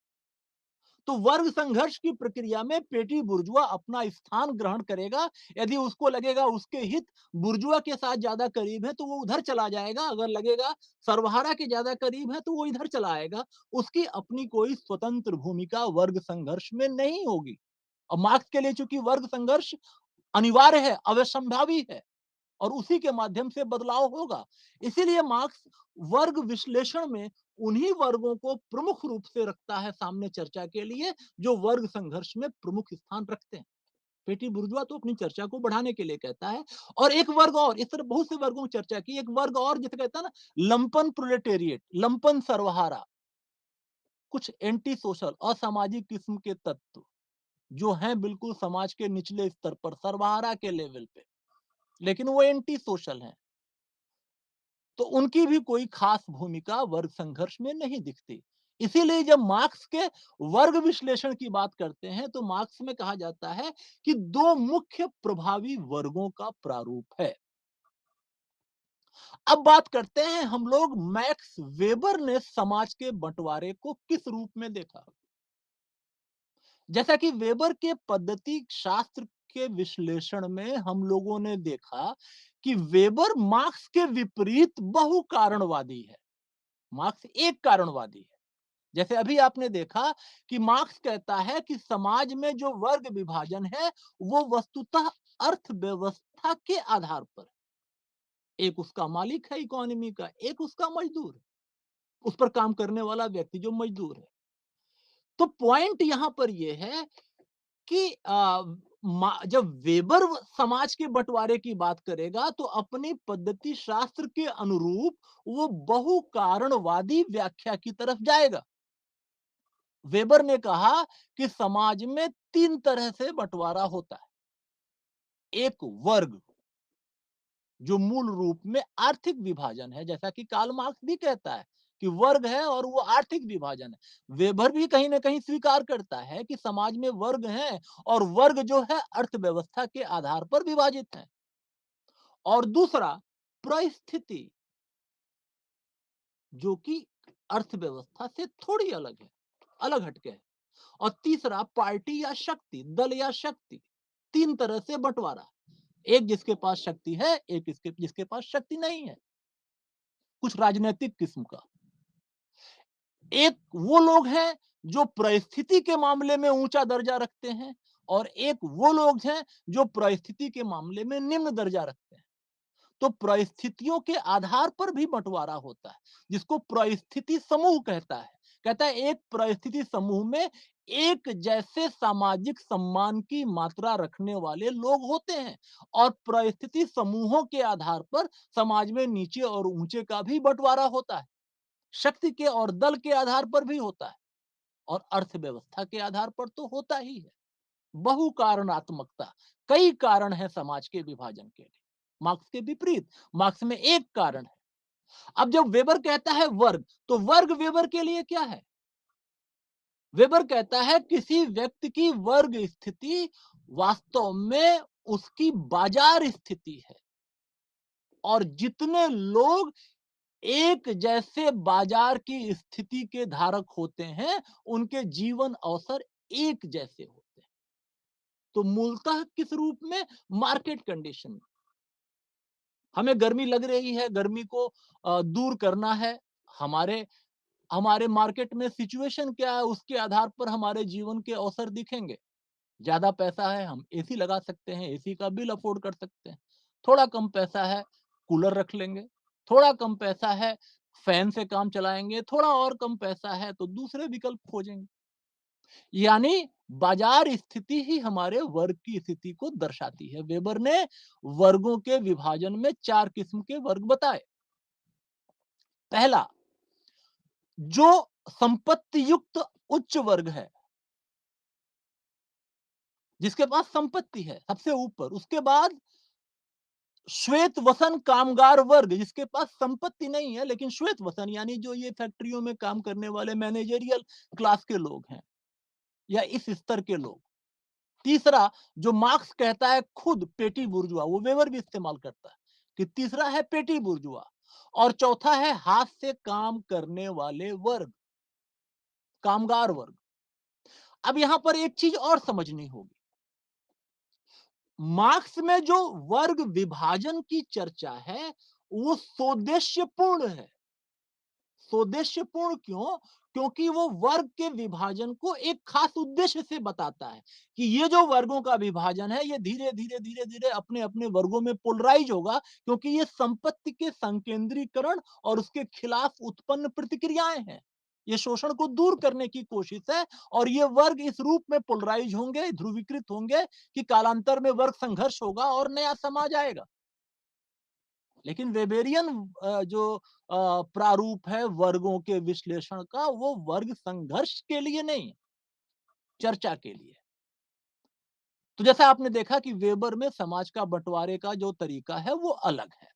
तो वर्ग संघर्ष की प्रक्रिया में पेटी बुर्जुआ अपना स्थान ग्रहण करेगा। यदि उसको लगेगा उसके हित बुर्जुआ के साथ ज्यादा करीब है, तो वो उधर चला जाएगा। अगर लगेगा सर्वहारा के ज्यादा करीब है, तो वो इधर चला आएगा। उसकी अपनी कोई स्वतंत्र भूमिका वर्ग संघर्ष में नहीं होगी। और मार्क्स के लिए चूंकि वर्ग संघर्ष अनिवार्य है, अवश्यंभावी है, और उसी के माध्यम से बदलाव होगा, इसीलिए मार्क्स वर्ग विश्लेषण में उन्हीं वर्गों को प्रमुख रूप से रखता है सामने चर्चा के लिए, जो वर्ग संघर्ष में प्रमुख स्थान रखते हैं। पेटी बुर्जुआ तो अपनी चर्चा को बढ़ाने के लिए कहता है। और एक वर्ग और, इस तरह बहुत से वर्गों की चर्चा की, एक वर्ग और जिसे कहता है ना लंपन प्रोलेटेरिएट, लंपन सर्वहारा, कुछ एंटी सोशल असामाजिक किस्म के तत्व जो हैं बिल्कुल समाज के निचले स्तर पर, सर्वहारा के लेवल पे, लेकिन वो एंटी सोशल हैं। तो उनकी भी कोई खास भूमिका वर्ग संघर्ष में नहीं दिखती। इसीलिए जब मार्क्स के वर्ग विश्लेषण की बात करते हैं, तो मार्क्स में कहा जाता है कि दो मुख्य प्रभावी वर्गों का प्रारूप है। अब बात करते हैं हम लोग, मैक्स वेबर ने समाज के बंटवारे को किस रूप में देखा। जैसा कि वेबर के पद्धति शास्त्र के विश्लेषण में हम लोगों ने देखा कि वेबर मार्क्स के विपरीत बहु कारणवादी है। मार्क्स एक कारणवादी है। जैसे अभी आपने देखा कि मार्क्स कहता है कि समाज में जो वर्ग विभाजन है, वो वस्तुतः अर्थव्यवस्था के आधार पर, एक उसका मालिक है इकोनॉमी का, एक उसका मजदूर है, उस पर काम करने वाला व्यक्ति जो मजदूर है। तो पॉइंट यहां पर यह है कि जब वेबर समाज के बंटवारे की बात करेगा, तो अपनी पद्धति शास्त्र के अनुरूप वो बहु कारणवादी व्याख्या की तरफ जाएगा। वेबर ने कहा कि समाज में तीन तरह से बंटवारा होता है। एक वर्ग जो मूल रूप में आर्थिक विभाजन है, जैसा कि कार्ल मार्क्स भी कहता है कि वर्ग है और वो आर्थिक विभाजन है। वेबर भी कहीं ना कहीं स्वीकार करता है कि समाज में वर्ग हैं, और वर्ग जो है अर्थव्यवस्था के आधार पर विभाजित है। और दूसरा परिस्थिति, जो कि अर्थव्यवस्था से थोड़ी अलग है, अलग हटके है। और तीसरा पार्टी या शक्ति, दल या शक्ति। तीन तरह से बंटवारा, एक जिसके पास शक्ति है, एक इसके जिसके पास शक्ति नहीं है, कुछ राजनीतिक किस्म का। एक वो लोग हैं जो परिस्थिति के मामले में ऊंचा दर्जा रखते हैं, और एक वो लोग हैं जो परिस्थिति के मामले में निम्न दर्जा रखते हैं। तो परिस्थितियों के आधार पर भी बंटवारा होता है, जिसको परिस्थिति समूह कहता है। कहता है एक परिस्थिति समूह में एक जैसे सामाजिक सम्मान की मात्रा रखने वाले लोग होते हैं, और परिस्थिति समूहों के आधार पर समाज में नीचे और ऊंचे का भी बंटवारा होता है। शक्ति के और दल के आधार पर भी होता है, और अर्थव्यवस्था के आधार पर तो होता ही है। बहु कारणात्मकता, कई कारण है समाज के विभाजन के लिए। मार्क्स के विपरीत, मार्क्स में एक कारण है। अब जब वेबर कहता है वर्ग, तो वर्ग वेबर के लिए क्या है? वेबर कहता है किसी व्यक्ति की वर्ग स्थिति वास्तव में उसकी बाजार स्थिति है, और जितने लोग एक जैसे बाजार की स्थिति के धारक होते हैं, उनके जीवन अवसर एक जैसे होते हैं। तो मूलतः किस रूप में? मार्केट कंडीशन में। हमें गर्मी लग रही है, गर्मी को दूर करना है। हमारे हमारे मार्केट में सिचुएशन क्या है, उसके आधार पर हमारे जीवन के अवसर दिखेंगे। ज्यादा पैसा है, हम एसी लगा सकते हैं, एसी का बिल अफोर्ड कर सकते हैं। थोड़ा कम पैसा है, कूलर रख लेंगे। थोड़ा कम पैसा है, फैन से काम चलाएंगे। थोड़ा और कम पैसा है तो दूसरे विकल्प खोजेंगे। यानी बाजार स्थिति ही हमारे वर्ग की स्थिति को दर्शाती है। वेबर ने वर्गों के विभाजन में 4 किस्म के वर्ग बताए। पहला, जो संपत्ति युक्त उच्च वर्ग है, जिसके पास संपत्ति है सबसे ऊपर। उसके बाद श्वेत वसन कामगार वर्ग, जिसके पास संपत्ति नहीं है लेकिन श्वेत वसन, यानी जो ये फैक्ट्रियों में काम करने वाले मैनेजरियल क्लास के लोग हैं, या इस स्तर के लोग। तीसरा, जो मार्क्स कहता है खुद पेटी बुर्जुआ, वो वेबर भी इस्तेमाल करता है कि तीसरा है पेटी बुर्जुआ। और चौथा है हाथ से काम करने वाले वर्ग, कामगार वर्ग। अब यहां पर एक चीज और समझनी होगी। मार्क्स में जो वर्ग विभाजन की चर्चा है, वो सोदेश्यपूर्ण है। स्वदेश्यपूर्ण क्यों? क्योंकि वो वर्ग के विभाजन को एक खास उद्देश्य से बताता है कि ये जो वर्गों का विभाजन है, ये धीरे धीरे धीरे धीरे अपने अपने वर्गों में पोलराइज होगा, क्योंकि ये संपत्ति के संकेंद्रीकरण और उसके खिलाफ उत्पन्न प्रतिक्रियाएं हैं। ये शोषण को दूर करने की कोशिश है, और ये वर्ग इस रूप में पोलराइज होंगे, ध्रुवीकृत होंगे, कि कालांतर में वर्ग संघर्ष होगा और नया समाज आएगा। लेकिन वेबेरियन जो प्रारूप है वर्गों के विश्लेषण का, वो वर्ग संघर्ष के लिए नहीं, चर्चा के लिए। तो जैसा आपने देखा कि वेबर में समाज का बंटवारे का जो तरीका है वो अलग है।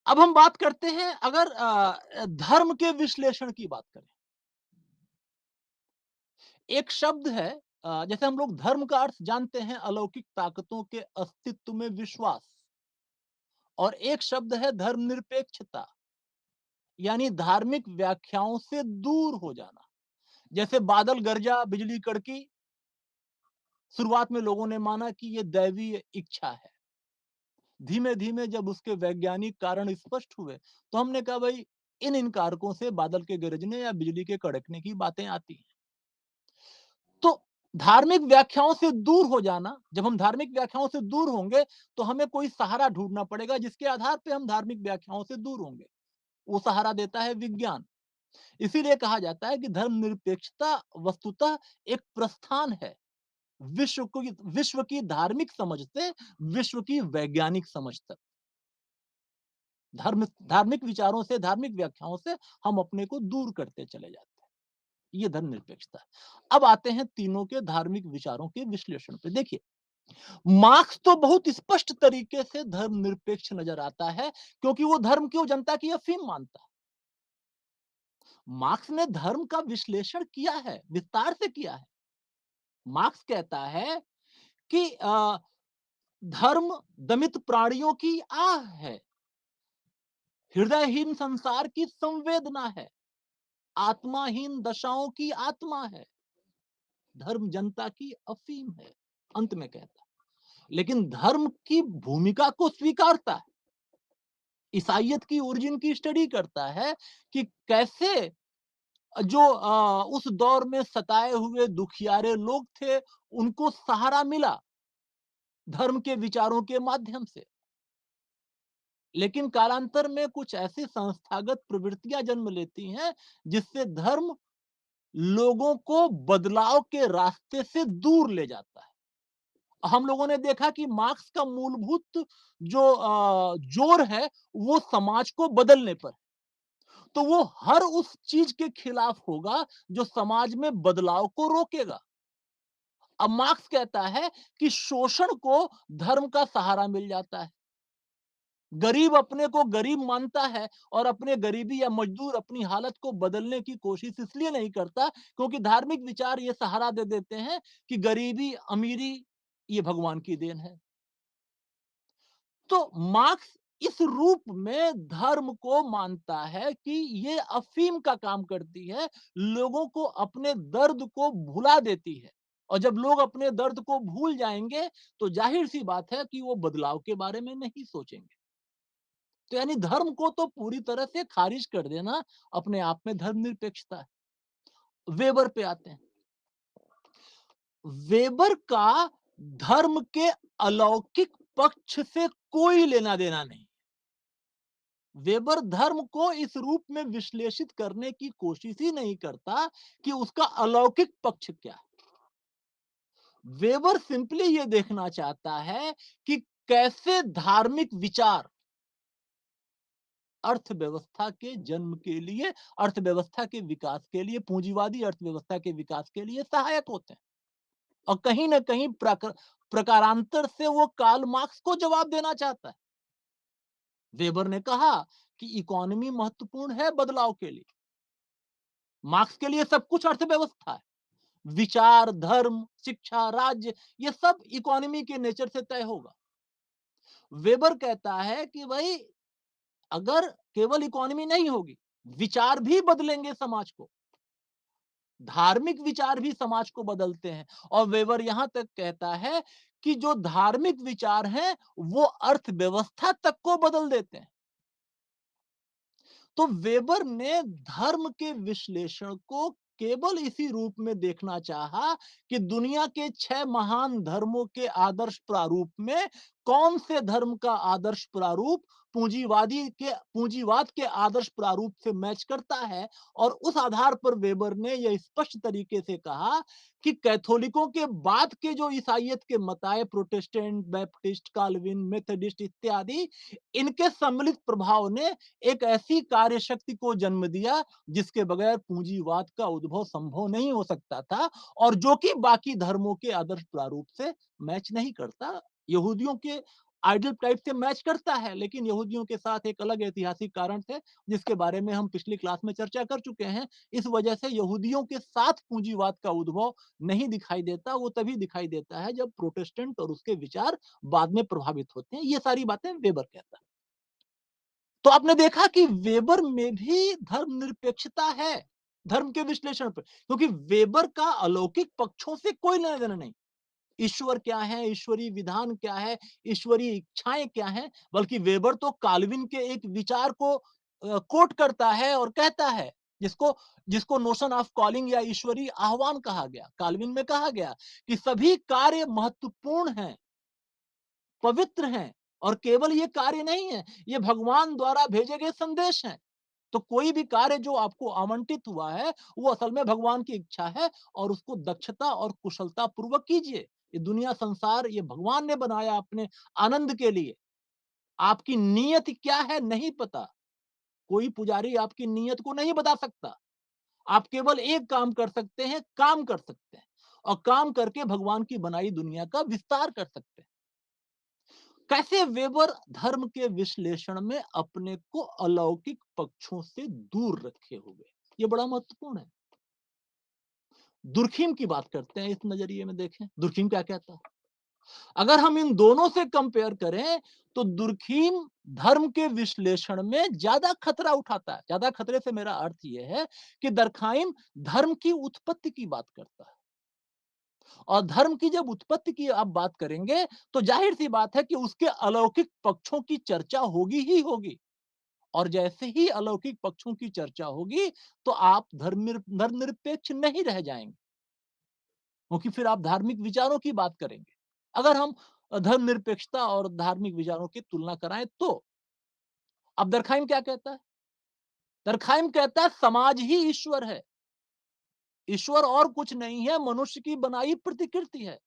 अब हम बात करते हैं, अगर धर्म के विश्लेषण की बात करें। एक शब्द है, जैसे हम लोग धर्म का अर्थ जानते हैं अलौकिक ताकतों के अस्तित्व में विश्वास, और एक शब्द है धर्मनिरपेक्षता, यानी धार्मिक व्याख्याओं से दूर हो जाना। जैसे बादल गरजा, बिजली कड़की, शुरुआत में लोगों ने माना कि ये दैवीय इच्छा है। धीमे धीमे जब उसके वैज्ञानिक कारण स्पष्ट हुए, तो हमने कहा भाई, इन कारकों से बादल के गरजने या बिजली के कड़कने की बातें आती हैं। तो धार्मिक व्याख्याओं से दूर हो जाना, जब हम धार्मिक व्याख्याओं से दूर होंगे, तो हमें कोई सहारा ढूंढना पड़ेगा जिसके आधार पर हम धार्मिक व्याख्याओं से दूर होंगे। वो सहारा देता है विज्ञान। इसीलिए कहा जाता है कि धर्मनिरपेक्षता वस्तुतः एक प्रस्थान है, विश्व की धार्मिक समझ से विश्व की वैज्ञानिक समझ तक। धार्मिक विचारों से, धार्मिक व्याख्याओं से हम अपने को दूर करते चले जाते हैं। ये धर्मनिरपेक्षता है। अब आते हैं तीनों के धार्मिक विचारों के विश्लेषण पे। देखिए, मार्क्स तो बहुत स्पष्ट तरीके से धर्मनिरपेक्ष नजर आता है, क्योंकि वो धर्म को जनता की अफीम मानता है। मार्क्स ने धर्म का विश्लेषण किया है, विस्तार से किया है। मार्क्स कहता है कि धर्म दमित प्राणियों की आह है, हृदयहीन संसार की संवेदना है, आत्माहीन दशाओं की आत्मा है, धर्म जनता की अफीम है, अंत में कहता है। लेकिन धर्म की भूमिका को स्वीकारता है, ईसाइयत की ओरिजिन की स्टडी करता है कि कैसे जो उस दौर में सताए हुए दुखियारे लोग थे, उनको सहारा मिला धर्म के विचारों के माध्यम से। लेकिन कालांतर में कुछ ऐसी संस्थागत प्रवृत्तियां जन्म लेती हैं, जिससे धर्म लोगों को बदलाव के रास्ते से दूर ले जाता है। हम लोगों ने देखा कि मार्क्स का मूलभूत जो जोर है, वो समाज को बदलने पर। तो वो हर उस चीज के खिलाफ होगा जो समाज में बदलाव को रोकेगा। अब मार्क्स कहता है कि शोषण को धर्म का सहारा मिल जाता है। गरीब अपने को गरीब मानता है और अपने गरीबी या मजदूर अपनी हालत को बदलने की कोशिश इसलिए नहीं करता क्योंकि धार्मिक विचार ये सहारा दे देते हैं कि गरीबी अमीरी ये भगवान की देन है। तो मार्क्स इस रूप में धर्म को मानता है कि ये अफीम का काम करती है, लोगों को अपने दर्द को भुला देती है। और जब लोग अपने दर्द को भूल जाएंगे तो जाहिर सी बात है कि वो बदलाव के बारे में नहीं सोचेंगे। तो यानी धर्म को तो पूरी तरह से खारिज कर देना अपने आप में धर्मनिरपेक्षता है। वेबर पे आते हैं। वेबर का धर्म के अलौकिक पक्ष से कोई लेना देना नहीं। वेबर धर्म को इस रूप में विश्लेषित करने की कोशिश ही नहीं करता कि उसका अलौकिक पक्ष क्या है। वेबर सिंपली ये देखना चाहता है कि कैसे धार्मिक विचार अर्थव्यवस्था के जन्म के लिए, अर्थव्यवस्था के विकास के लिए, पूंजीवादी अर्थव्यवस्था के विकास के लिए सहायक होते हैं। और कहीं ना कहीं प्रकारांतर से वो कार्ल मार्क्स को जवाब देना चाहता है। वेबर ने कहा कि इकोनॉमी महत्वपूर्ण है बदलाव के लिए। मार्क्स के लिए सब कुछ अर्थव्यवस्था है। विचार, धर्म, शिक्षा, राज्य, ये सब इकोनॉमी के नेचर से तय होगा। वेबर कहता है कि भाई अगर केवल इकोनॉमी नहीं होगी, विचार भी बदलेंगे समाज को। धार्मिक विचार भी समाज को बदलते हैं। और वेबर यहां तक कहता है कि जो धार्मिक विचार हैं वो अर्थव्यवस्था तक को बदल देते हैं। तो वेबर ने धर्म के विश्लेषण को केवल इसी रूप में देखना चाहा कि दुनिया के 6 महान धर्मों के आदर्श प्रारूप में कौन से धर्म का आदर्श प्रारूप पूंजीवाद के आदर्श प्रारूप से मैच करता है। और उस आधार पर वेबर ने यह स्पष्ट तरीके से कहा कि कैथोलिकों के बाद के जो ईसाइयत के मत आए, प्रोटेस्टेंट, बैप्टिस्ट, काल्विन, मेथडिस्ट इत्यादि, इनके सम्मिलित प्रभाव ने एक ऐसी कार्य शक्ति को जन्म दिया जिसके बगैर पूंजीवाद का उद्भव संभव नहीं हो सकता था और जो कि बाकी धर्मों के आदर्श प्रारूप से मैच नहीं करता। यहूदियों के आइडल टाइप से मैच करता है, लेकिन यहूदियों के साथ एक अलग ऐतिहासिक कारण थे जिसके बारे में हम पिछली क्लास में चर्चा कर चुके हैं। इस वजह से यहूदियों के साथ पूंजीवाद का उद्भव नहीं दिखाई देता। वो तभी दिखाई देता है जब प्रोटेस्टेंट और उसके विचार बाद में प्रभावित होते हैं। ये सारी बातें वेबर कहता है। तो आपने देखा कि वेबर में भी धर्मनिरपेक्षता है धर्म के विश्लेषण पर, क्योंकि वेबर का अलौकिक पक्षों से कोई लेना देना नहीं। ईश्वर क्या है, ईश्वरीय विधान क्या है, ईश्वरीय इच्छाएं क्या है, बल्कि वेबर तो काल्विन के एक विचार को कोट करता है और कहता है, जिसको जिसको नोशन ऑफ कॉलिंग या ईश्वरीय आह्वान कहा गया। काल्विन में कहा गया कि सभी कार्य महत्वपूर्ण हैं, पवित्र हैं, और केवल ये कार्य नहीं है, ये भगवान द्वारा भेजे गए संदेश हैं। तो कोई भी कार्य जो आपको आवंटित हुआ है वो असल में भगवान की इच्छा है और उसको दक्षता और कुशलता पूर्वक कीजिए। ये दुनिया संसार ये भगवान ने बनाया अपने आनंद के लिए। आपकी नीयत क्या है नहीं पता। कोई पुजारी आपकी नीयत को नहीं बता सकता। आप केवल एक काम कर सकते हैं, काम कर सकते हैं और काम करके भगवान की बनाई दुनिया का विस्तार कर सकते हैं। कैसे वेबर धर्म के विश्लेषण में अपने को अलौकिक पक्षों से दूर रखे हुए, ये बड़ा महत्वपूर्ण है। दुर्खीम की बात करते हैं, इस नजरिए में देखें दुर्खीम क्या कहता है। अगर हम इन दोनों से कंपेयर करें तो दुर्खीम धर्म के विश्लेषण में ज्यादा खतरा उठाता है। ज्यादा खतरे से मेरा अर्थ यह है कि दरखाइम धर्म की उत्पत्ति की बात करता है। और धर्म की जब उत्पत्ति की आप बात करेंगे तो जाहिर सी बात है कि उसके अलौकिक पक्षों की चर्चा होगी ही होगी। और जैसे ही अलौकिक पक्षों की चर्चा होगी तो आप धर्मनिरपेक्ष नहीं रह जाएंगे, क्योंकि फिर आप धार्मिक विचारों की बात करेंगे। अगर हम धर्मनिरपेक्षता और धार्मिक विचारों की तुलना कराएं तो अब दरखाइम क्या कहता है। दरखाइम कहता है समाज ही ईश्वर है। ईश्वर और कुछ नहीं है, मनुष्य की बनाई प्रतिकृति है।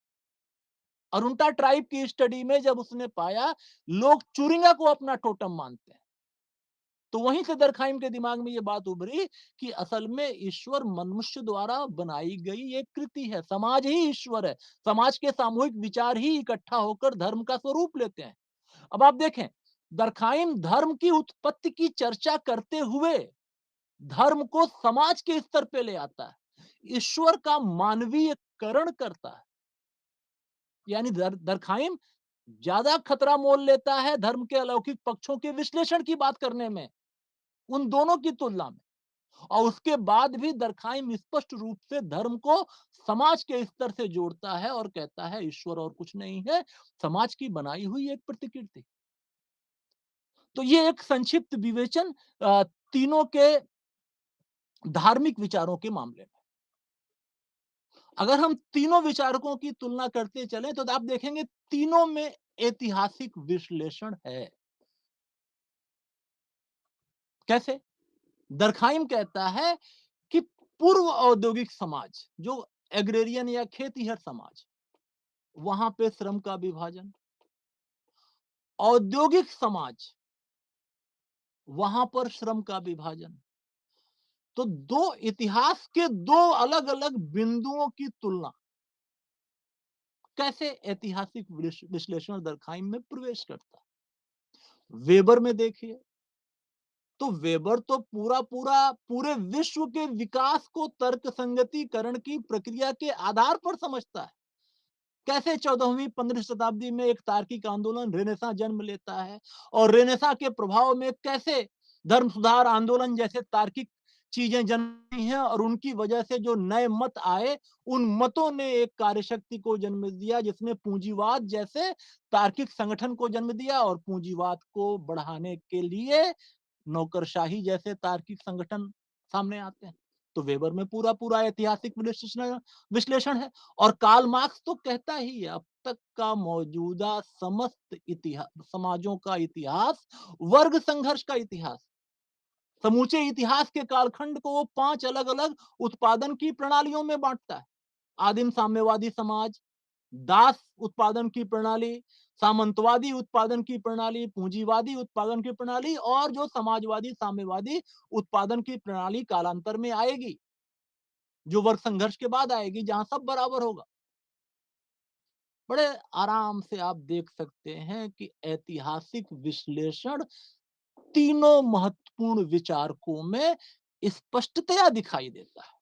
अरुंटा ट्राइब की स्टडी में जब उसने पाया लोग चुरिंगा को अपना टोटम मानते हैं, तो वहीं से दरखाइम के दिमाग में ये बात उभरी कि असल में ईश्वर मनुष्य द्वारा बनाई गई एक कृति है। समाज ही ईश्वर है। समाज के सामूहिक विचार ही इकट्ठा होकर धर्म का स्वरूप लेते हैं। अब आप देखें दरखाइम धर्म की उत्पत्ति की चर्चा करते हुए धर्म को समाज के स्तर पे ले आता है, ईश्वर का मानवीयकरण करता है। यानी दरखाइम ज्यादा खतरा मोल लेता है धर्म के अलौकिक पक्षों के विश्लेषण की बात करने में, उन दोनों की तुलना में। और उसके बाद भी दरखाइम स्पष्ट रूप से धर्म को समाज के स्तर से जोड़ता है और कहता है ईश्वर और कुछ नहीं है, समाज की बनाई हुई एक प्रतिकृति। तो ये एक संक्षिप्त विवेचन तीनों के धार्मिक विचारों के मामले में। अगर हम तीनों विचारकों की तुलना करते चलें तो आप देखेंगे तीनों में ऐतिहासिक विश्लेषण है। कैसे? दरखाइम कहता है कि पूर्व औद्योगिक समाज, जो एग्रेरियन या खेतीहर समाज, वहां पे श्रम का विभाजन। औद्योगिक समाज, वहां पर श्रम का विभाजन। तो दो इतिहास के दो अलग अलग बिंदुओं की तुलना कैसे ऐतिहासिक विश्लेषण दरखाइम में प्रवेश करता है। वेबर में देखिए, तो वेबर तो पूरा पूरा पूरे विश्व के विकास को तर्क संगतिकरण की प्रक्रिया के आधार पर समझता है। कैसे 14वीं 15वीं शताब्दी में एक तार्किक आंदोलन रेनेसां जन्म लेता है और रेनेसां के प्रभाव में कैसे धर्म सुधार आंदोलन जैसे तार्किक चीजें जन्मी हैं और उनकी वजह से जो नए मत आए, उन मतों ने एक कार्यशक्ति को जन्म दिया जिसने पूंजीवाद जैसे तार्किक संगठन को जन्म दिया और पूंजीवाद को बढ़ाने के लिए नौकरशाही जैसे तार्किक संगठन सामने आते हैं। तो वेबर में पूरा पूरा ऐतिहासिक विश्लेषण विश्लेषण है। और कार्ल मार्क्स तो कहता ही है, अब तक का मौजूदा समस्त इतिहास, समाजों का इतिहास वर्ग संघर्ष का इतिहास। समूचे इतिहास के कालखंड को वो 5 अलग अलग उत्पादन की प्रणालियों में बांटता है। आदिम साम्यवादी समाज, दास उत्पादन की प्रणाली, सामंतवादी उत्पादन की प्रणाली, पूंजीवादी उत्पादन की प्रणाली और जो समाजवादी साम्यवादी उत्पादन की प्रणाली कालांतर में आएगी, जो वर्ग संघर्ष के बाद आएगी, जहां सब बराबर होगा। बड़े आराम से आप देख सकते हैं कि ऐतिहासिक विश्लेषण तीनों महत्वपूर्ण विचारकों में स्पष्टतया दिखाई देता है।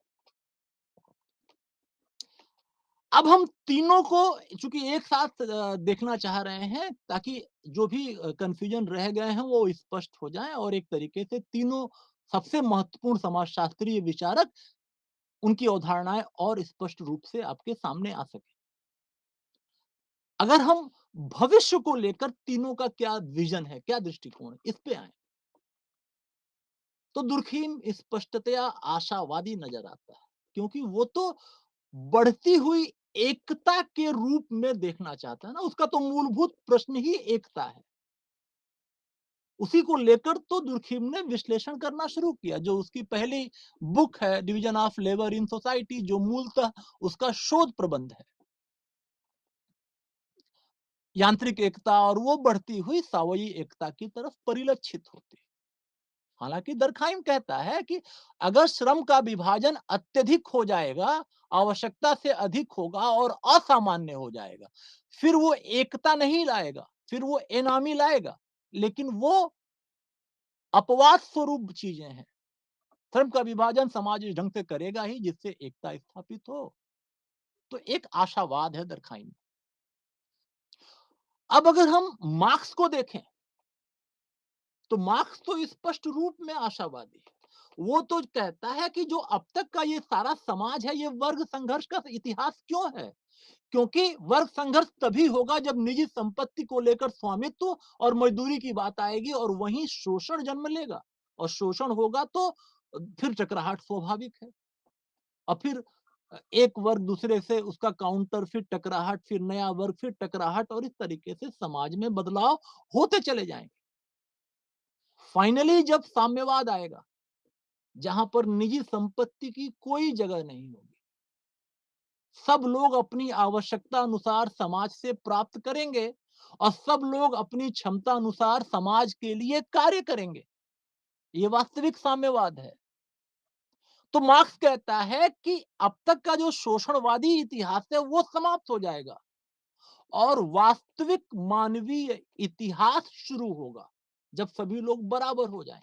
अब हम तीनों को चूंकि एक साथ देखना चाह रहे हैं ताकि जो भी कंफ्यूजन रह गए हैं वो स्पष्ट हो जाएं और एक तरीके से तीनों सबसे महत्वपूर्ण समाजशास्त्रीय विचारक, उनकी अवधारणाएं और स्पष्ट रूप से आपके सामने आ सके। अगर हम भविष्य को लेकर तीनों का क्या विजन है, क्या दृष्टिकोण है, इस पे आए तो दुर्खीम स्पष्टतया आशावादी नजर आता है, क्योंकि वो तो बढ़ती हुई एकता के रूप में देखना चाहता है ना। उसका तो मूलभूत प्रश्न ही एकता है। उसी को लेकर तो दुर्खीम ने विश्लेषण करना शुरू किया, जो उसकी पहली बुक है division of labour in society, जो मूलतः उसका शोध प्रबंध है, यांत्रिक एकता और वो बढ़ती हुई सावयी एकता की तरफ परिलक्षित होती है। हालांकि दरखाइम कहता है कि अगर श्रम का विभाजन अत्यधिक हो जाएगा, आवश्यकता से अधिक होगा और असामान्य हो जाएगा, फिर वो एकता नहीं लाएगा, फिर वो एनामी लाएगा। लेकिन वो अपवाद स्वरूप चीजें हैं। श्रम का विभाजन समाज इस ढंग से करेगा ही जिससे एकता स्थापित हो। तो एक आशावाद है दरखाइम। अब अगर हम मार्क्स को देखें तो मार्क्स तो स्पष्ट रूप में आशावादी है। वो तो कहता है कि जो अब तक का ये सारा समाज है, ये वर्ग संघर्ष का इतिहास क्यों है? क्योंकि वर्ग संघर्ष तभी होगा जब निजी संपत्ति को लेकर स्वामित्व और मजदूरी की बात आएगी और वहीं शोषण जन्म लेगा। और शोषण होगा तो फिर टकराहट स्वाभाविक है। और फिर एक वर्ग दूसरे से उसका काउंटर, फिर टकराहट, फिर नया वर्ग, फिर टकराहट और इस तरीके से समाज में बदलाव होते चले जाएंगे। फाइनली जब साम्यवाद आएगा, जहां पर निजी संपत्ति की कोई जगह नहीं होगी, सब लोग अपनी आवश्यकता अनुसार समाज से प्राप्त करेंगे और सब लोग अपनी क्षमता अनुसार समाज के लिए कार्य करेंगे, ये वास्तविक साम्यवाद है। तो मार्क्स कहता है कि अब तक का जो शोषणवादी इतिहास है वो समाप्त हो जाएगा और वास्तविक मानवीय इतिहास शुरू होगा। जब सभी लोग बराबर हो जाएं,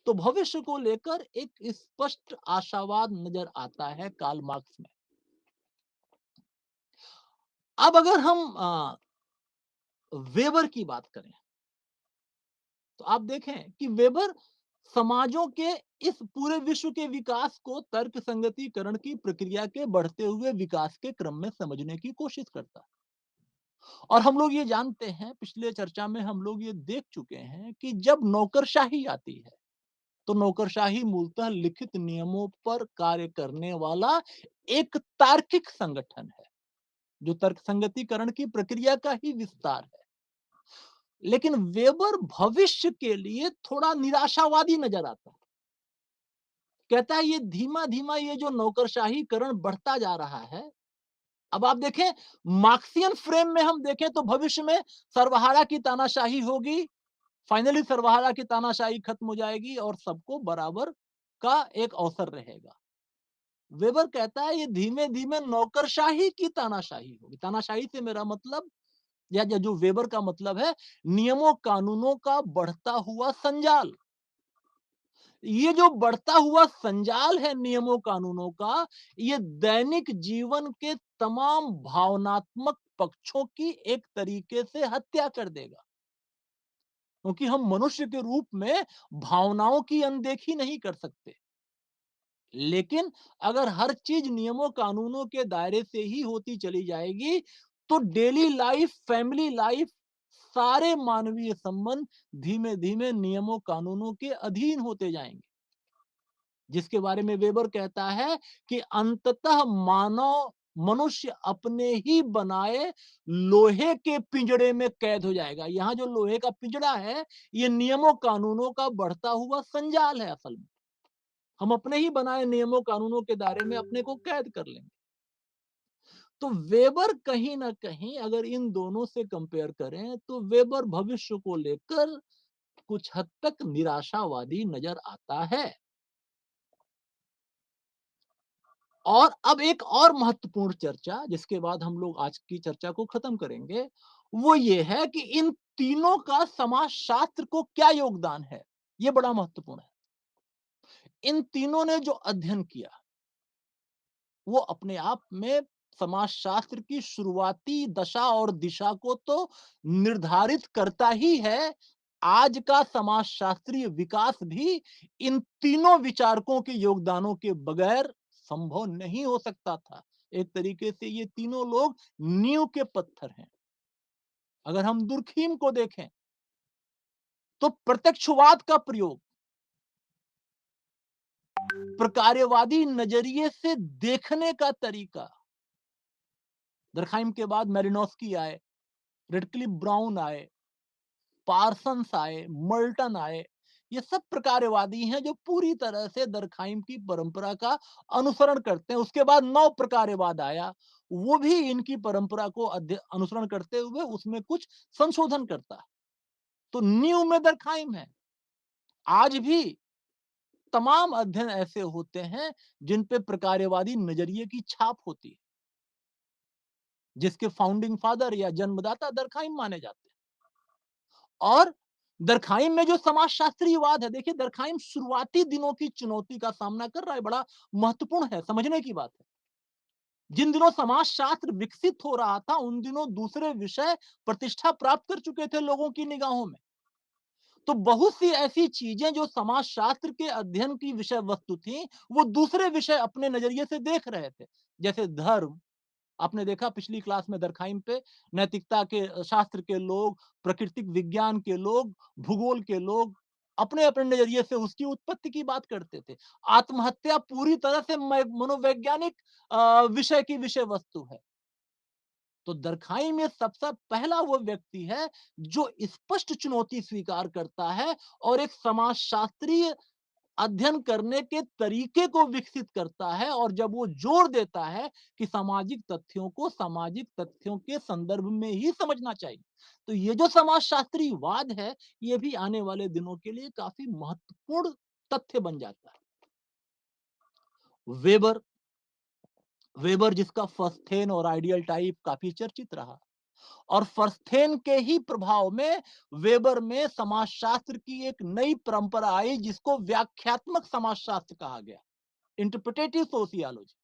तो भविष्य को लेकर एक स्पष्ट आशावाद नजर आता है कार्ल मार्क्स में। अब अगर हम वेबर की बात करें, तो आप देखें कि वेबर समाजों के इस पूरे विश्व के विकास को तर्क संगतिकरण की प्रक्रिया के बढ़ते हुए विकास के क्रम में समझने की कोशिश करता है। और हम लोग ये जानते हैं, पिछले चर्चा में हम लोग ये देख चुके हैं कि जब नौकरशाही आती है, तो नौकरशाही मूलतः लिखित नियमों पर कार्य करने वाला एक तार्किक संगठन है, जो तर्क संगतिकरण की प्रक्रिया का ही विस्तार है। लेकिन वेबर भविष्य के लिए थोड़ा निराशावादी नजर आता है। कहता है ये धीमा धीमा ये जो नौकरशाहीकरण बढ़ता जा रहा है। अब आप देखें, मार्क्सियन फ्रेम में हम देखें तो भविष्य में सर्वहारा की तानाशाही होगी, फाइनली सर्वहारा की तानाशाही खत्म हो जाएगी और सबको बराबर का एक अवसर रहेगा। वेबर कहता है ये धीमे धीमे नौकरशाही की तानाशाही होगी। तानाशाही से मेरा मतलब, या जो वेबर का मतलब है, नियमों कानूनों का बढ़ता हुआ संजाल। ये जो बढ़ता हुआ संजाल है नियमों कानूनों का, ये दैनिक जीवन के तमाम भावनात्मक पक्षों की एक तरीके से हत्या कर देगा, क्योंकि हम मनुष्य के रूप में भावनाओं की अनदेखी नहीं कर सकते। लेकिन अगर हर चीज नियमों कानूनों के दायरे से ही होती चली जाएगी, तो डेली लाइफ, फैमिली लाइफ, सारे मानवीय संबंध धीमे धीमे नियमों कानूनों के अधीन होते जाएंगे। जिसके बारे में वेबर कहता है कि अंततः मानव मनुष्य अपने ही बनाए लोहे के पिंजड़े में कैद हो जाएगा। यहां जो लोहे का पिंजड़ा है, ये नियमों कानूनों का बढ़ता हुआ संजाल है। असल में हम अपने ही बनाए नियमों कानूनों के दायरे में अपने को कैद कर लेंगे। तो वेबर कहीं ना कहीं अगर इन दोनों से कंपेयर करें, तो वेबर भविष्य को लेकर कुछ हद तक निराशावादी नजर आता है। और अब एक और महत्वपूर्ण चर्चा, जिसके बाद हम लोग आज की चर्चा को खत्म करेंगे, वो ये है कि इन तीनों का समाजशास्त्र को क्या योगदान है। ये बड़ा महत्वपूर्ण है। इन तीनों ने जो अध्ययन किया, वो अपने आप में समाजशास्त्र की शुरुआती दशा और दिशा को तो निर्धारित करता ही है। आज का समाजशास्त्रीय विकास भी इन तीनों विचारकों के योगदानों के बगैर संभव नहीं हो सकता था। एक तरीके से ये तीनों लोग नींव के पत्थर हैं। अगर हम दुर्खीम को देखें, तो प्रत्यक्षवाद का प्रयोग प्रकार्यवादी नजरिए से देखने का तरीका, दरखाइम के बाद मेलिनोस्की आए, रेडक्लिफ ब्राउन आए, पार्सन्स आए, मर्टन आए। ये सब प्रकारवादी हैं जो पूरी तरह से दरखाइम की परंपरा का अनुसरण करते हैं। उसके बाद नौ प्रकारवाद आया, वो भी इनकी परंपरा को अनुसरण करते हुए उसमें कुछ संशोधन करता है। तो न्यू में दरखाइम है। आज भी तमाम अध्ययन ऐसे होते हैं जिन पे प्रकारवादी नजरिए की छाप होती है, जिसके फाउंडिंग फादर या जन्मदाता दरखाइम माने जाते हैं। और दरखाइम में जो समाजशास्त्रीयवाद है, देखिए दरखाइम शुरुआती दिनों की चुनौती का सामना कर रहा है। बड़ा महत्वपूर्ण है, समझने की बात है। जिन दिनों समाजशास्त्र विकसित हो रहा था, उन दिनों दूसरे विषय प्रतिष्ठा प्राप्त कर चुके थे लोगों की निगाहों में। तो बहुत सी ऐसी चीजें जो समाजशास्त्र के अध्ययन की विषय वस्तु थी, वो दूसरे विषय अपने नजरिए से देख रहे थे। जैसे धर्म, आपने देखा पिछली क्लास में दरखाइम पे नैतिकता के शास्त्र के लोग, प्राकृतिक विज्ञान के लोग, भूगोल के लोग अपने अपने नजरिए से उसकी उत्पत्ति की बात करते थे। आत्महत्या पूरी तरह से मनोवैज्ञानिक विषय की विषय वस्तु है। तो दरखाइम में सबसे पहला वो व्यक्ति है जो स्पष्ट चुनौती स्वीकार करता है और एक समाजशास्त्रीय अध्ययन करने के तरीके को विकसित करता है। और जब वो जोर देता है कि सामाजिक तथ्यों के संदर्भ में ही समझना चाहिए, तो ये जो समाजशास्त्री वाद है, ये भी आने वाले दिनों के लिए काफी महत्वपूर्ण तथ्य बन जाता है। वेबर वेबर जिसका फस्थेन और आइडियल टाइप काफी चर्चित रहा, और फर्स्टेन के ही प्रभाव में वेबर में समाजशास्त्र की एक नई परंपरा आई जिसको व्याख्यात्मक समाजशास्त्र कहा गया, इंटरप्रिटेटिव सोशियोलॉजी।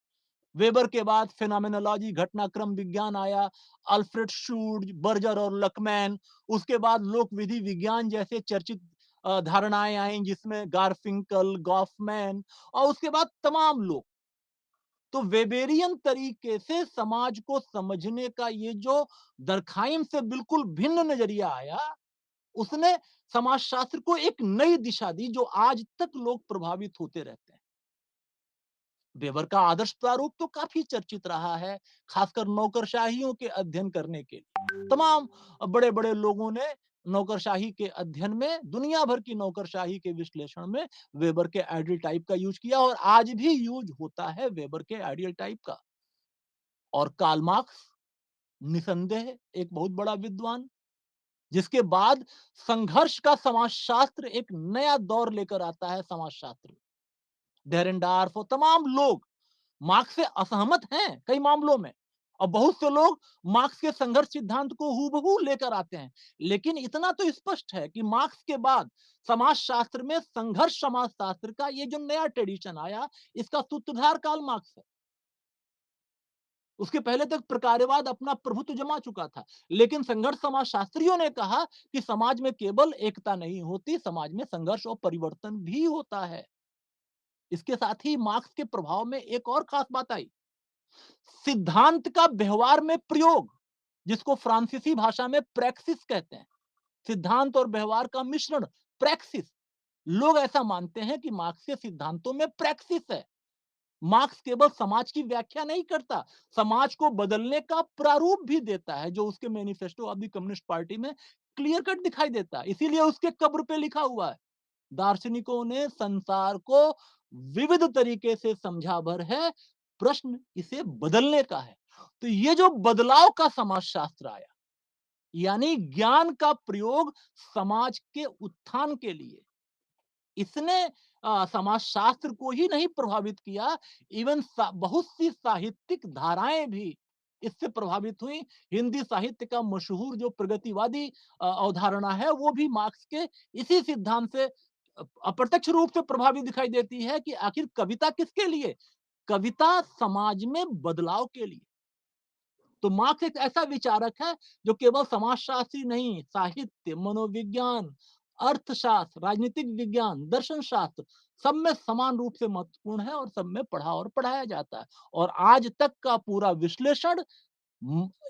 वेबर के बाद फेनोमेनोलॉजी घटनाक्रम विज्ञान आया, अल्फ्रेड शूड, बर्जर और लकमैन। उसके बाद लोक विधि विज्ञान जैसे चर्चित धारणाएं आई जिसमें गारफिंकल, गॉफमैन और उसके बाद तमाम लोग। तो वेबेरियन तरीके से समाज को समझने का ये जो दरखाइम से बिल्कुल भिन्न नजरिया आया, उसने समाजशास्त्र को एक नई दिशा दी जो आज तक लोग प्रभावित होते रहते हैं। वेबर का आदर्श प्रारूप तो काफी चर्चित रहा है, खासकर नौकरशाहियों के अध्ययन करने के लिए। तमाम बड़े-बड़े लोगों ने नौकरशाही के अध्ययन में, दुनिया भर की नौकरशाही के विश्लेषण में वेबर के आइडियल टाइप का यूज किया और आज भी यूज होता है वेबर के आइडियल टाइप का। और कार्ल मार्क्स निसंदेह एक बहुत बड़ा विद्वान, जिसके बाद संघर्ष का समाजशास्त्र एक नया दौर लेकर आता है समाजशास्त्र। डेरेनडार्फ और तमाम लोग मार्क्स से असहमत हैं कई मामलों में और बहुत से लोग मार्क्स के संघर्ष सिद्धांत को हूबहू लेकर आते हैं। लेकिन इतना तो स्पष्ट है कि मार्क्स के बाद समाजशास्त्र में संघर्ष समाजशास्त्र का ये जो नया ट्रेडिशन आया, इसका सूत्रधार कार्ल मार्क्स है। उसके पहले तक प्रकारवाद अपना प्रभुत्व जमा चुका था, लेकिन संघर्ष समाजशास्त्रियों ने कहा कि समाज में केवल एकता नहीं होती, समाज में संघर्ष और परिवर्तन भी होता है। इसके साथ ही मार्क्स के प्रभाव में एक और खास बात आई, सिद्धांत का व्यवहार में प्रयोग, जिसको फ्रांसीसी भाषा में प्रैक्सिस कहते हैं। सिद्धांत और व्यवहार का मिश्रण, प्रैक्सिस। लोग ऐसा मानते हैं कि मार्क्स के सिद्धांतों में प्रैक्सिस है। मार्क्स केवल समाज की व्याख्या नहीं करता, समाज को बदलने का प्रारूप भी देता है, जो उसके manifesto of the communist party में क्लियर कट दिखाई देता है। इसीलिए उसके कब्र पे लिखा हुआ है, दार्शनिकों ने संसार को विविध तरीके से समझा भर है, प्रश्न इसे बदलने का है। तो ये जो बदलाव का समाजशास्त्र आया, यानी ज्ञान का प्रयोग समाज के उत्थान के लिए, इसने समाजशास्त्र को ही नहीं प्रभावित किया, इवन बहुत सी साहित्यिक धाराएं भी इससे प्रभावित हुई। हिंदी साहित्य का मशहूर जो प्रगतिवादी अवधारणा है, वो भी मार्क्स के इसी सिद्धांत से अप्रत्यक्ष रूप से प्रभावित दिखाई देती है कि आखिर कविता किसके लिए? कविता समाज में बदलाव के लिए। तो मार्क्स एक ऐसा विचारक है जो केवल समाजशास्त्री नहीं, साहित्य, मनोविज्ञान, अर्थशास्त्र, राजनीतिक विज्ञान, दर्शन शास्त्र, सब में समान रूप से महत्वपूर्ण है और सब में पढ़ा और पढ़ाया जाता है। और आज तक का पूरा विश्लेषण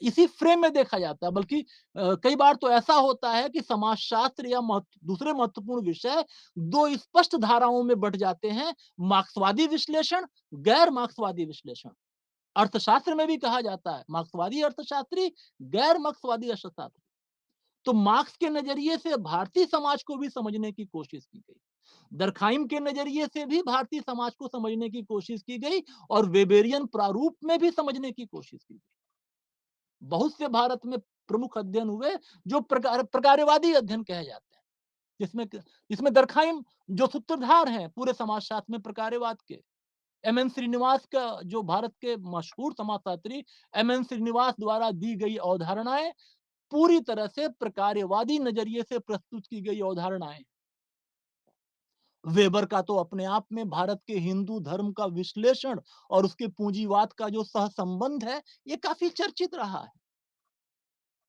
इसी फ्रेम में देखा जाता है। बल्कि कई बार तो ऐसा होता है कि समाजशास्त्र या दूसरे महत्वपूर्ण विषय दो स्पष्ट धाराओं में बंट जाते हैं, मार्क्सवादी विश्लेषण, गैर मार्क्सवादी विश्लेषण। अर्थशास्त्र में भी कहा जाता है मार्क्सवादी अर्थशास्त्री, गैर मार्क्सवादी अर्थशास्त्री। तो मार्क्स के नजरिए से भारतीय समाज को भी समझने की कोशिश की गई, दरखाइम के नजरिए से भी भारतीय समाज को समझने की कोशिश की गई और वेबेरियन प्रारूप में भी समझने की कोशिश की गई। बहुत से भारत में प्रमुख अध्ययन हुए जो प्रकारवादी अध्ययन कहे जाते हैं, जिसमें जिसमें दरखाइम जो सूत्रधार हैं पूरे समाजशास्त्र में प्रकारवाद के। एमएन श्रीनिवास का जो भारत के मशहूर समाजशास्त्री एमएन श्रीनिवास द्वारा दी गई अवधारणाएं पूरी तरह से प्रकारवादी नजरिए से प्रस्तुत की गई अवधारणाएं। वेबर का तो अपने आप में भारत के हिंदू धर्म का विश्लेषण और उसके पूंजीवाद का जो सहसंबंध है, ये काफी चर्चित रहा है।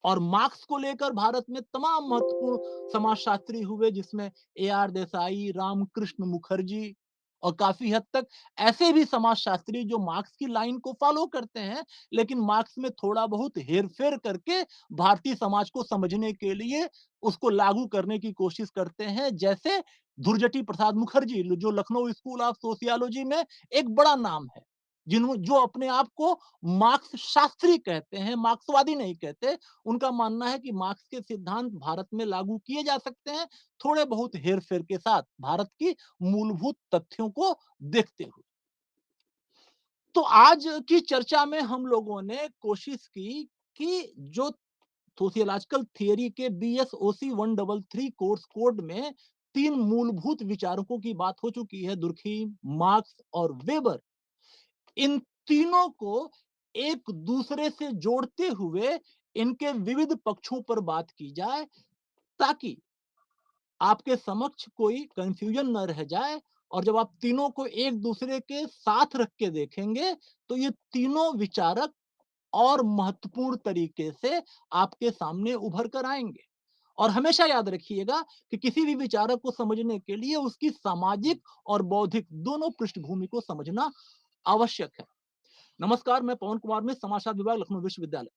और मार्क्स को लेकर भारत में तमाम महत्वपूर्ण समाजशास्त्री हुए, जिसमें ए आर देसाई, रामकृष्ण मुखर्जी और काफी हद तक ऐसे भी समाजशास्त्री जो मार्क्स की लाइन को फॉलो करते हैं, लेकिन मार्क्स में थोड़ा बहुत हेरफेर करके भारतीय समाज को समझने के लिए उसको लागू करने की कोशिश करते हैं। जैसे धुरजटी प्रसाद मुखर्जी, जो लखनऊ स्कूल ऑफ सोशियोलॉजी में एक बड़ा नाम है, जिन्हों जो अपने आप को मार्क्स शास्त्री कहते हैं, मार्क्सवादी नहीं कहते। उनका मानना है कि मार्क्स के सिद्धांत भारत में लागू किए जा सकते हैं, थोड़े बहुत हेर-फेर के साथ, भारत की मूलभूत तथ्यों को देखते हुए। तो आज की चर्चा में हम लोगों ने कोशिश की कि जो सोशियोलॉजिकल थियरी के बीएसओसी 133 कोर्स कोड में 3 मूलभूत विचारकों की बात हो चुकी है, दुर्खीम, मार्क्स और वेबर। इन तीनों को एक दूसरे से जोड़ते हुए इनके विविध पक्षों पर बात की जाए, ताकि आपके समक्ष कोई कन्फ्यूजन न रह जाए। और जब आप तीनों को एक दूसरे के साथ रख के देखेंगे, तो ये तीनों विचारक और महत्वपूर्ण तरीके से आपके सामने उभर कर आएँगे। और हमेशा याद रखिएगा कि किसी भी विचारक को समझने के लिए उसकी सामाजिक और बौद्धिक दोनों पृष्ठभूमि को समझना आवश्यक है। नमस्कार, मैं पवन कुमार मिश्र, समाजशास्त्र विभाग, लखनऊ विश्वविद्यालय।